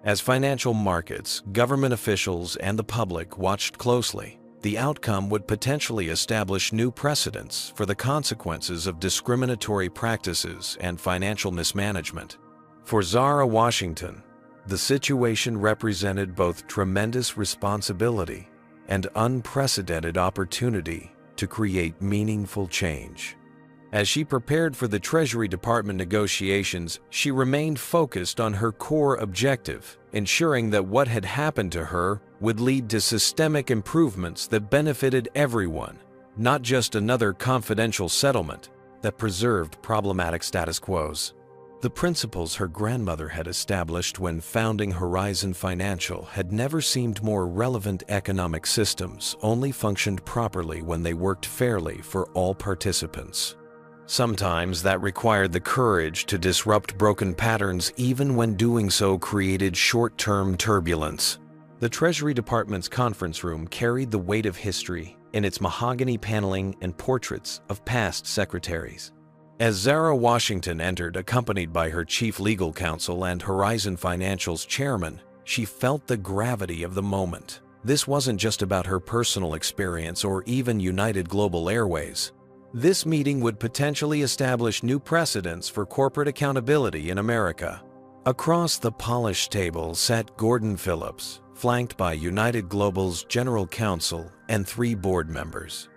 As financial markets, government officials, and the public watched closely, the outcome would potentially establish new precedents for the consequences of discriminatory practices and financial mismanagement. For Zara Washington, the situation represented both tremendous responsibility and unprecedented opportunity to create meaningful change. As she prepared for the Treasury Department negotiations, she remained focused on her core objective, ensuring that what had happened to her would lead to systemic improvements that benefited everyone, not just another confidential settlement that preserved problematic status quos. The principles her grandmother had established when founding Horizon Financial had never seemed more relevant. Economic systems only functioned properly when they worked fairly for all participants. Sometimes that required the courage to disrupt broken patterns, even when doing so created short-term turbulence. The Treasury Department's conference room carried the weight of history in its mahogany paneling and portraits of past secretaries. As Zara Washington entered, accompanied by her chief legal counsel and Horizon Financial's chairman, she felt the gravity of the moment. This wasn't just about her personal experience or even United Global Airways. This meeting would potentially establish new precedents for corporate accountability in America. Across the polished table sat Gordon Phillips, flanked by United Global's general counsel and 3 board members.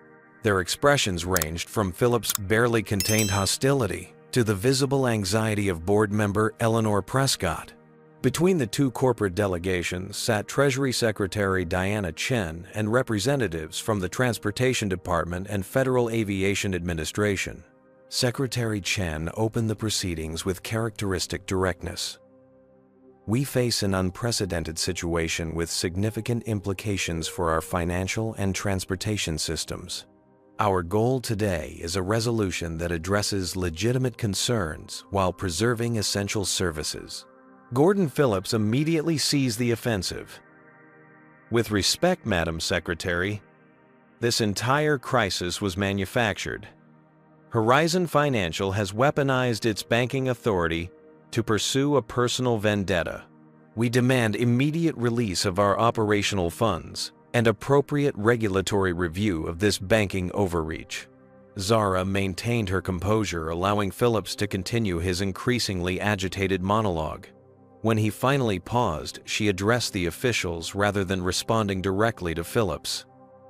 Their expressions ranged from Phillips' barely contained hostility to the visible anxiety of board member Eleanor Prescott. Between the 2 corporate delegations sat Treasury Secretary Diana Chen and representatives from the Transportation Department and Federal Aviation Administration. Secretary Chen opened the proceedings with characteristic directness. We face an unprecedented situation with significant implications for our financial and transportation systems. Our goal today is a resolution that addresses legitimate concerns while preserving essential services. Gordon Phillips immediately seized the offensive. With respect, Madam Secretary, this entire crisis was manufactured. Horizon Financial has weaponized its banking authority to pursue a personal vendetta. We demand immediate release of our operational funds and appropriate regulatory review of this banking overreach. Zara maintained her composure, allowing Phillips to continue his increasingly agitated monologue. When he finally paused, she addressed the officials rather than responding directly to Phillips.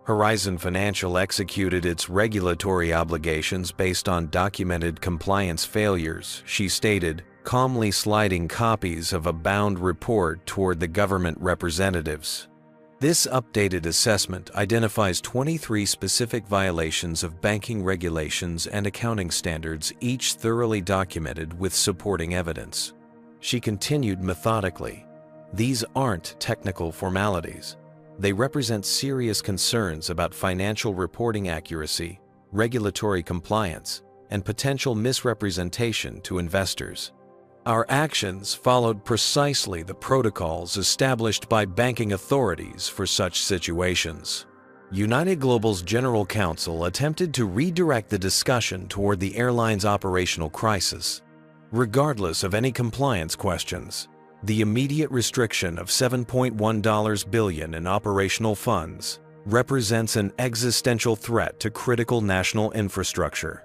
Horizon Financial executed its regulatory obligations based on documented compliance failures, she stated, calmly sliding copies of a bound report toward the government representatives. This updated assessment identifies 23 specific violations of banking regulations and accounting standards, each thoroughly documented with supporting evidence. She continued methodically, "These aren't technical formalities. They represent serious concerns about financial reporting accuracy, regulatory compliance, and potential misrepresentation to investors. Our actions followed precisely the protocols established by banking authorities for such situations." United Global's general counsel attempted to redirect the discussion toward the airline's operational crisis. Regardless of any compliance questions, the immediate restriction of $7.1 billion in operational funds represents an existential threat to critical national infrastructure.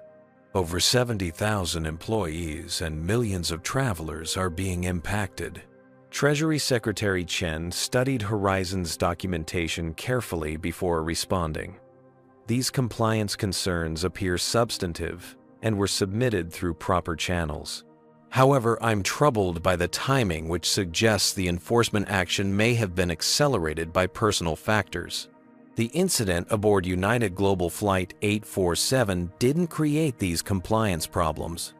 Over 70,000 employees and millions of travelers are being impacted. Treasury Secretary Chen studied Horizon's documentation carefully before responding. These compliance concerns appear substantive and were submitted through proper channels. However, I'm troubled by the timing, which suggests the enforcement action may have been accelerated by personal factors. The incident aboard United Global Flight 847 didn't create these compliance problems.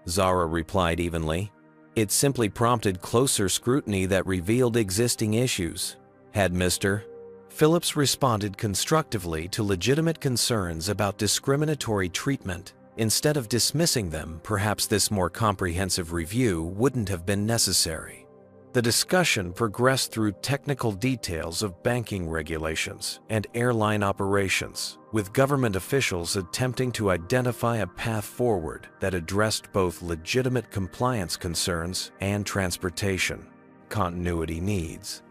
Zara replied evenly. It simply prompted closer scrutiny that revealed existing issues. Had Mr. Phillips responded constructively to legitimate concerns about discriminatory treatment, instead of dismissing them, perhaps this more comprehensive review wouldn't have been necessary. The discussion progressed through technical details of banking regulations and airline operations, with government officials attempting to identify a path forward that addressed both legitimate compliance concerns and transportation continuity needs.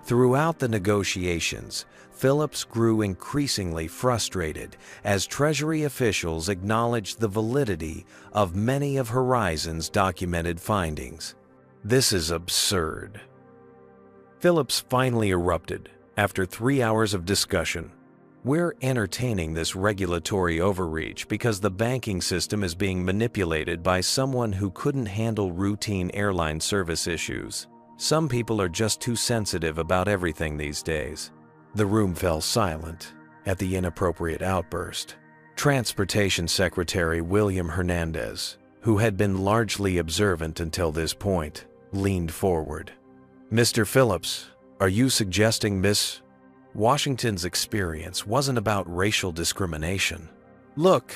Throughout the negotiations, Phillips grew increasingly frustrated as Treasury officials acknowledged the validity of many of Horizon's documented findings. "This is absurd." Phillips finally erupted after 3 hours of discussion. "We're entertaining this regulatory overreach because the banking system is being manipulated by someone who couldn't handle routine airline service issues. Some people are just too sensitive about everything these days." The room fell silent at the inappropriate outburst. Transportation Secretary William Hernandez, who had been largely observant until this point, leaned forward. "Mr. Phillips, are you suggesting Miss Washington's experience wasn't about racial discrimination?" "Look,"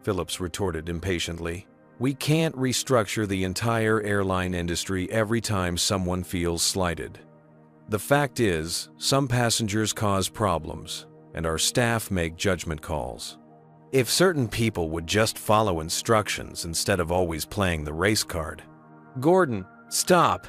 Phillips retorted impatiently, "we can't restructure the entire airline industry every time someone feels slighted. The fact is, some passengers cause problems, and our staff make judgment calls. If certain people would just follow instructions instead of always playing the race card." "Gordon, stop!"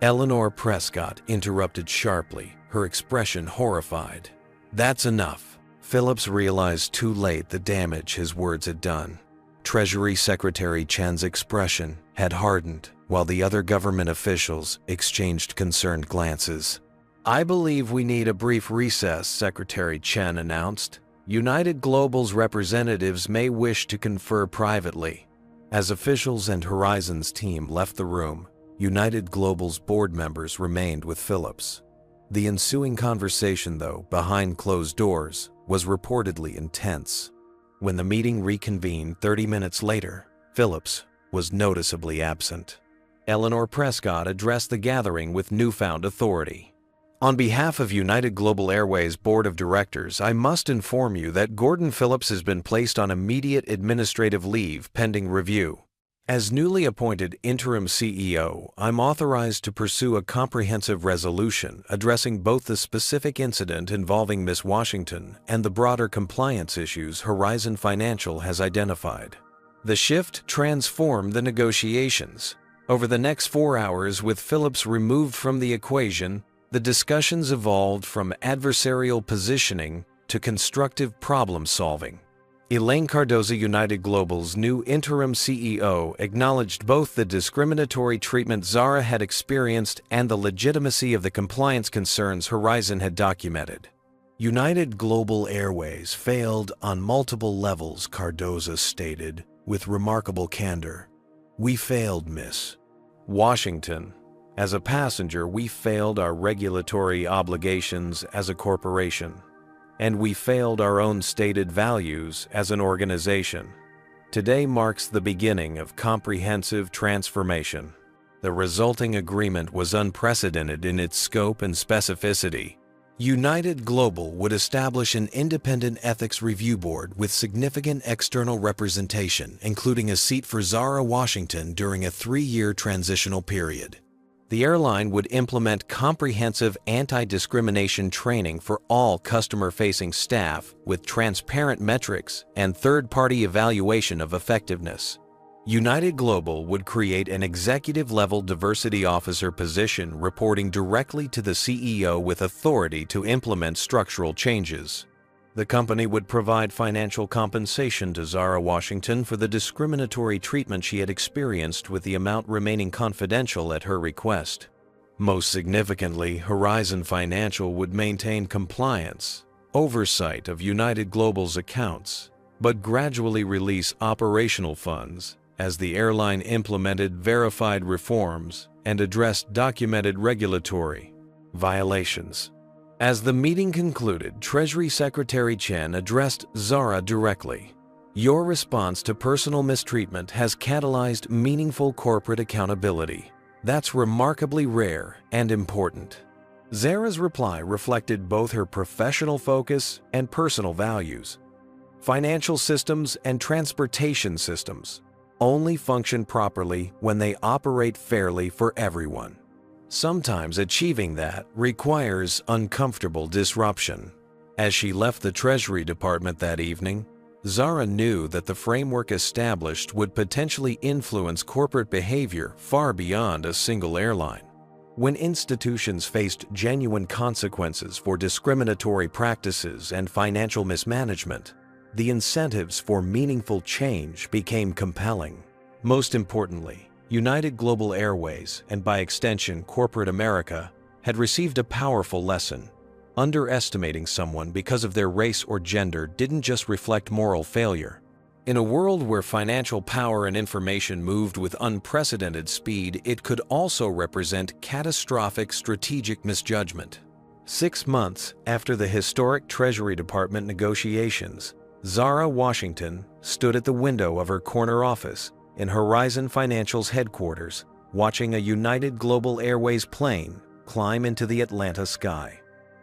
Eleanor Prescott interrupted sharply, her expression horrified. "That's enough." Phillips realized too late the damage his words had done. Treasury Secretary Chen's expression had hardened, while the other government officials exchanged concerned glances. "I believe we need a brief recess," Secretary Chen announced. "United Global's representatives may wish to confer privately." As officials and Horizon's team left the room, United Global's board members remained with Phillips. The ensuing conversation, though, behind closed doors, was reportedly intense. When the meeting reconvened 30 minutes later, Phillips was noticeably absent. Eleanor Prescott addressed the gathering with newfound authority. "On behalf of United Global Airways Board of Directors, I must inform you that Gordon Phillips has been placed on immediate administrative leave pending review. As newly appointed interim CEO, I'm authorized to pursue a comprehensive resolution addressing both the specific incident involving Ms. Washington and the broader compliance issues Horizon Financial has identified. The shift transformed the negotiations. Over the next 4 hours, with Phillips removed from the equation, the discussions evolved from adversarial positioning to constructive problem-solving." Elaine Cardoza, United Global's new interim CEO, acknowledged both the discriminatory treatment Zara had experienced and the legitimacy of the compliance concerns Horizon had documented. "United Global Airways failed on multiple levels," Cardoza stated, with remarkable candor. "We failed, Miss Washington. As a passenger, we failed our regulatory obligations as a corporation. And we failed our own stated values as an organization. Today marks the beginning of comprehensive transformation. The resulting agreement was unprecedented in its scope and specificity. United Global would establish an independent ethics review board with significant external representation, including a seat for Zara Washington during a 3-year transitional period. The airline would implement comprehensive anti-discrimination training for all customer-facing staff with transparent metrics and third-party evaluation of effectiveness. United Global would create an executive-level diversity officer position reporting directly to the CEO with authority to implement structural changes. The company would provide financial compensation to Zara Washington for the discriminatory treatment she had experienced, with the amount remaining confidential at her request. Most significantly, Horizon Financial would maintain compliance, oversight of United Global's accounts, but gradually release operational funds as the airline implemented verified reforms and addressed documented regulatory violations. As the meeting concluded, Treasury Secretary Chen addressed Zara directly. "Your response to personal mistreatment has catalyzed meaningful corporate accountability. That's remarkably rare and important." Zara's reply reflected both her professional focus and personal values. Financial systems and transportation systems only function properly when they operate fairly for everyone. Sometimes achieving that requires uncomfortable disruption. As she left the Treasury Department that evening, Zara knew that the framework established would potentially influence corporate behavior far beyond a single airline. When institutions faced genuine consequences for discriminatory practices and financial mismanagement, the incentives for meaningful change became compelling. Most importantly, United Global Airways, and by extension corporate America, had received a powerful lesson. Underestimating someone because of their race or gender didn't just reflect moral failure. In a world where financial power and information moved with unprecedented speed, it could also represent catastrophic strategic misjudgment. 6 months after the historic Treasury Department negotiations, Zara Washington stood at the window of her corner office, in Horizon Financial's headquarters, watching a United Global Airways plane climb into the Atlanta sky.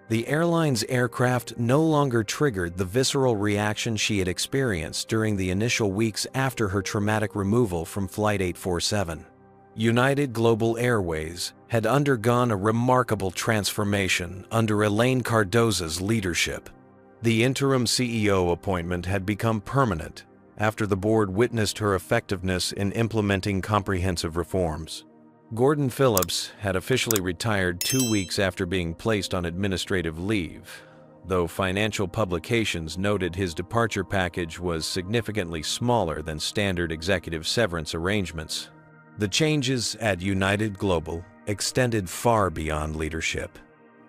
The airline's aircraft no longer triggered the visceral reaction she had experienced during the initial weeks after her traumatic removal from Flight 847. United Global Airways had undergone a remarkable transformation under Elaine Cardoza's leadership. The interim CEO appointment had become permanent after the board witnessed her effectiveness in implementing comprehensive reforms. Gordon Phillips had officially retired 2 weeks after being placed on administrative leave, though financial publications noted his departure package was significantly smaller than standard executive severance arrangements. The changes at United Global extended far beyond leadership.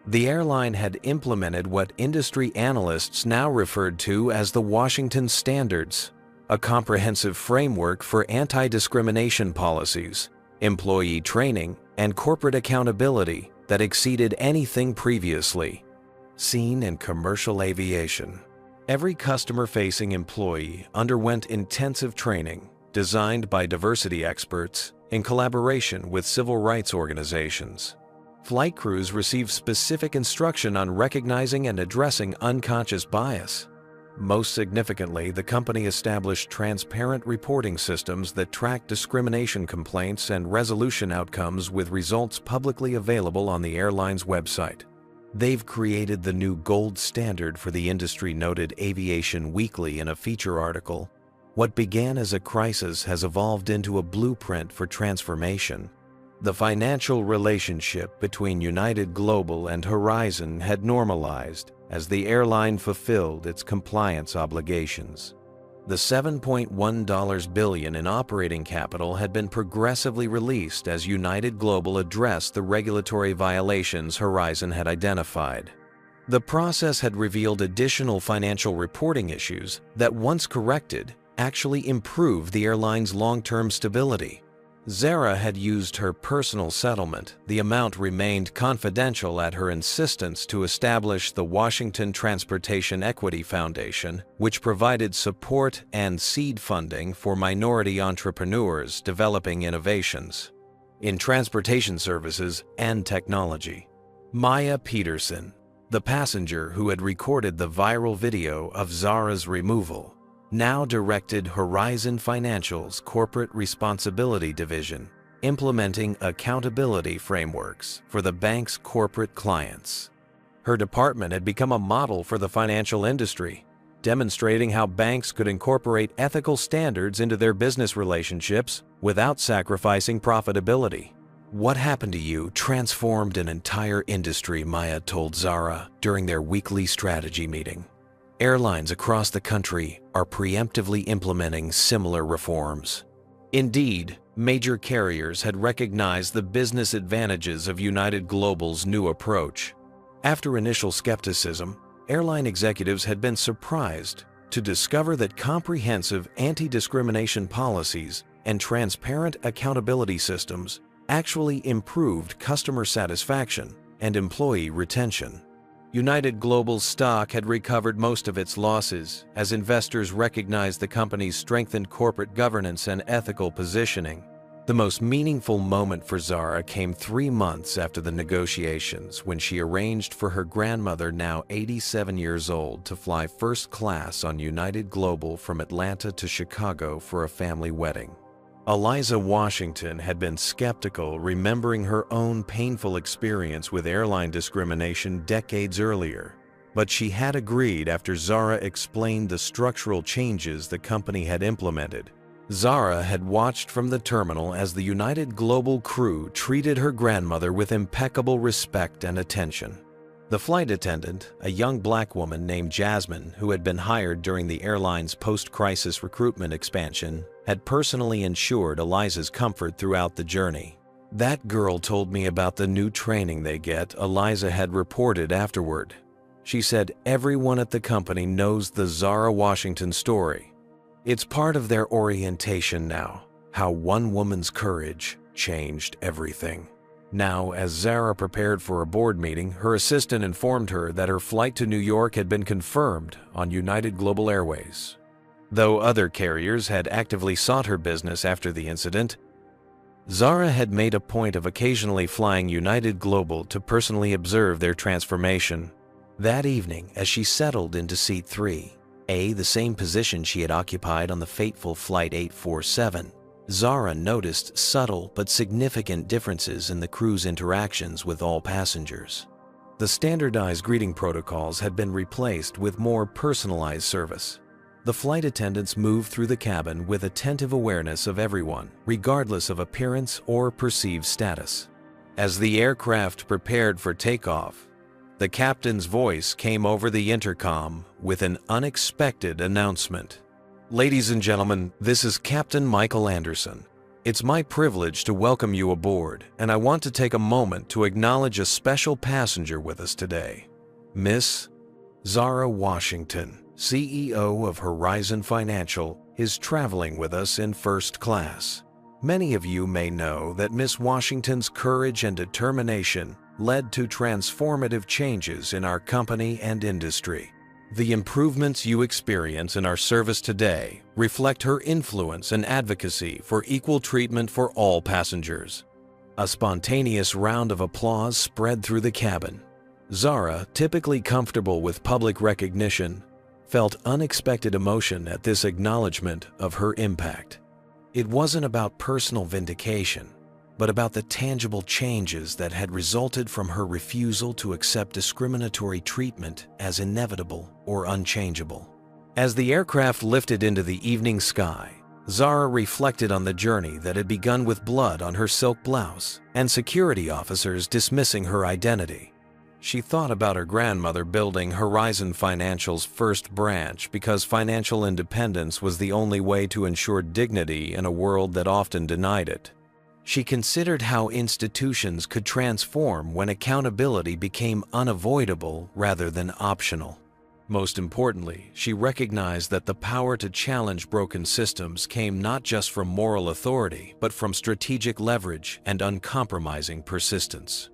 The airline had implemented what industry analysts now referred to as the Washington Standards, a comprehensive framework for anti-discrimination policies, employee training, and corporate accountability that exceeded anything previously seen in commercial aviation. Every customer-facing employee underwent intensive training designed by diversity experts in collaboration with civil rights organizations. Flight crews received specific instruction on recognizing and addressing unconscious bias. Most significantly, the company established transparent reporting systems that track discrimination complaints and resolution outcomes with results publicly available on the airline's website. They've created the new gold standard for the industry, noted Aviation Weekly in a feature article. What began as a crisis has evolved into a blueprint for transformation. The financial relationship between United Global and Horizon had normalized as the airline fulfilled its compliance obligations. The $7.1 billion in operating capital had been progressively released as United Global addressed the regulatory violations Horizon had identified. The process had revealed additional financial reporting issues that, once corrected, actually improved the airline's long-term stability. Zara had used her personal settlement. The amount remained confidential at her insistence to establish the Washington Transportation Equity Foundation, which provided support and seed funding for minority entrepreneurs developing innovations in transportation services and technology. Maya Peterson, the passenger who had recorded the viral video of Zara's removal, now directed Horizon Financial's Corporate Responsibility Division, implementing accountability frameworks for the bank's corporate clients. Her department had become a model for the financial industry, demonstrating how banks could incorporate ethical standards into their business relationships without sacrificing profitability. "What happened to you transformed an entire industry," Maya told Zara during their weekly strategy meeting. Airlines across the country are preemptively implementing similar reforms. Indeed, major carriers had recognized the business advantages of United Global's new approach. After initial skepticism, airline executives had been surprised to discover that comprehensive anti-discrimination policies and transparent accountability systems actually improved customer satisfaction and employee retention. United Global's stock had recovered most of its losses as investors recognized the company's strengthened corporate governance and ethical positioning. The most meaningful moment for Zara came 3 months after the negotiations, when she arranged for her grandmother, now 87 years old, to fly first class on United Global from Atlanta to Chicago for a family wedding. Zara Washington had been skeptical, remembering her own painful experience with airline discrimination decades earlier. But she had agreed after Zara explained the structural changes the company had implemented. Zara had watched from the terminal as the United Global crew treated her grandmother with impeccable respect and attention. The flight attendant, a young black woman named Jasmine, who had been hired during the airline's post-crisis recruitment expansion, had personally ensured Eliza's comfort throughout the journey. "That girl told me about the new training they get," Eliza had reported afterward. She said, "Everyone at the company knows the Zara Washington story. It's part of their orientation now, how one woman's courage changed everything." Now, as Zara prepared for a board meeting, her assistant informed her that her flight to New York had been confirmed on United Global Airways. Though other carriers had actively sought her business after the incident, Zara had made a point of occasionally flying United Global to personally observe their transformation. That evening, as she settled into seat 3A, the same position she had occupied on the fateful Flight 847, Zara noticed subtle but significant differences in the crew's interactions with all passengers. The standardized greeting protocols had been replaced with more personalized service. The flight attendants moved through the cabin with attentive awareness of everyone, regardless of appearance or perceived status. As the aircraft prepared for takeoff, the captain's voice came over the intercom with an unexpected announcement. "Ladies and gentlemen, this is Captain Michael Anderson. It's my privilege to welcome you aboard, and I want to take a moment to acknowledge a special passenger with us today. Miss Zara Washington, CEO of Horizon Financial, is traveling with us in first class. Many of you may know that Miss Washington's courage and determination led to transformative changes in our company and industry. The improvements you experience in our service today reflect her influence and advocacy for equal treatment for all passengers." A spontaneous round of applause spread through the cabin. Zara, typically comfortable with public recognition, felt unexpected emotion at this acknowledgement of her impact. It wasn't about personal vindication, but about the tangible changes that had resulted from her refusal to accept discriminatory treatment as inevitable or unchangeable. As the aircraft lifted into the evening sky, Zara reflected on the journey that had begun with blood on her silk blouse and security officers dismissing her identity. She thought about her grandmother building Horizon Financial's first branch because financial independence was the only way to ensure dignity in a world that often denied it. She considered how institutions could transform when accountability became unavoidable rather than optional. Most importantly, she recognized that the power to challenge broken systems came not just from moral authority, but from strategic leverage and uncompromising persistence.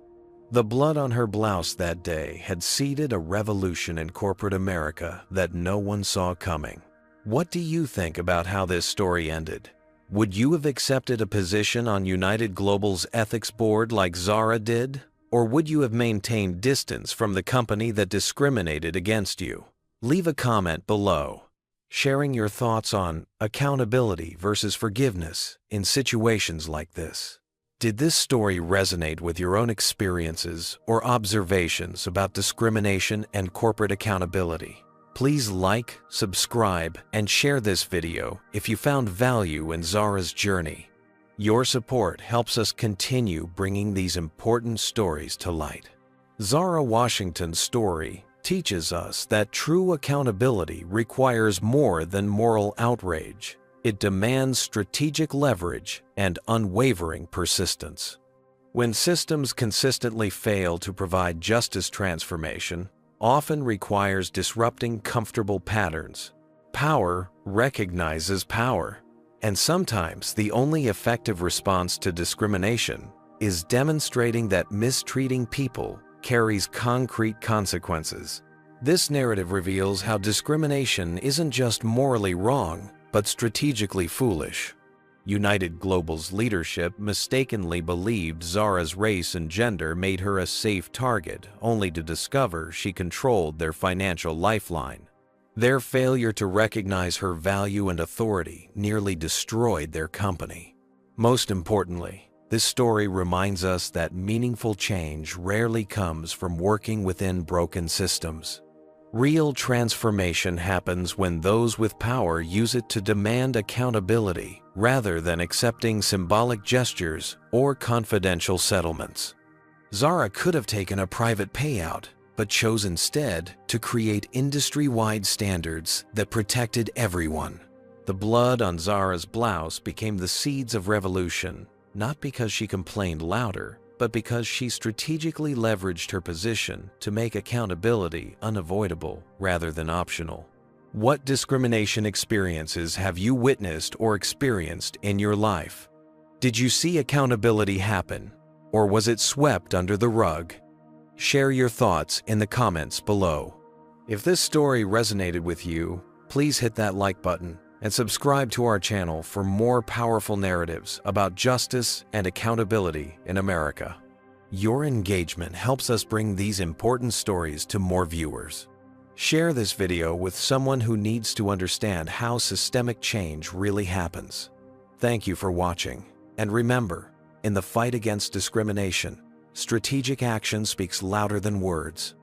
The blood on her blouse that day had seeded a revolution in corporate America that no one saw coming. What do you think about how this story ended? Would you have accepted a position on United Global's ethics board like Zara did? Or would you have maintained distance from the company that discriminated against you? Leave a comment below, sharing your thoughts on accountability versus forgiveness in situations like this. Did this story resonate with your own experiences or observations about discrimination and corporate accountability? Please like, subscribe, and share this video if you found value in Zara's journey. Your support helps us continue bringing these important stories to light. Zara Washington's story teaches us that true accountability requires more than moral outrage. It demands strategic leverage and unwavering persistence. When systems consistently fail to provide justice, transformation often requires disrupting comfortable patterns. Power recognizes power, and sometimes the only effective response to discrimination is demonstrating that mistreating people carries concrete consequences. This narrative reveals how discrimination isn't just morally wrong, but strategically foolish. United Global's leadership mistakenly believed Zara's race and gender made her a safe target, only to discover she controlled their financial lifeline. Their failure to recognize her value and authority nearly destroyed their company. Most importantly, this story reminds us that meaningful change rarely comes from working within broken systems. Real transformation happens when those with power use it to demand accountability rather than accepting symbolic gestures or confidential settlements. Zara could have taken a private payout, but chose instead to create industry-wide standards that protected everyone. The blood on Zara's blouse became the seeds of revolution, not because she complained louder, but because she strategically leveraged her position to make accountability unavoidable rather than optional. What discrimination experiences have you witnessed or experienced in your life? Did you see accountability happen, or was it swept under the rug? Share your thoughts in the comments below. If this story resonated with you, Please hit that like button and subscribe to our channel for more powerful narratives about justice and accountability in America. Your engagement helps us bring these important stories to more viewers. Share this video with someone who needs to understand how systemic change really happens. Thank you for watching, and remember, in the fight against discrimination, strategic action speaks louder than words.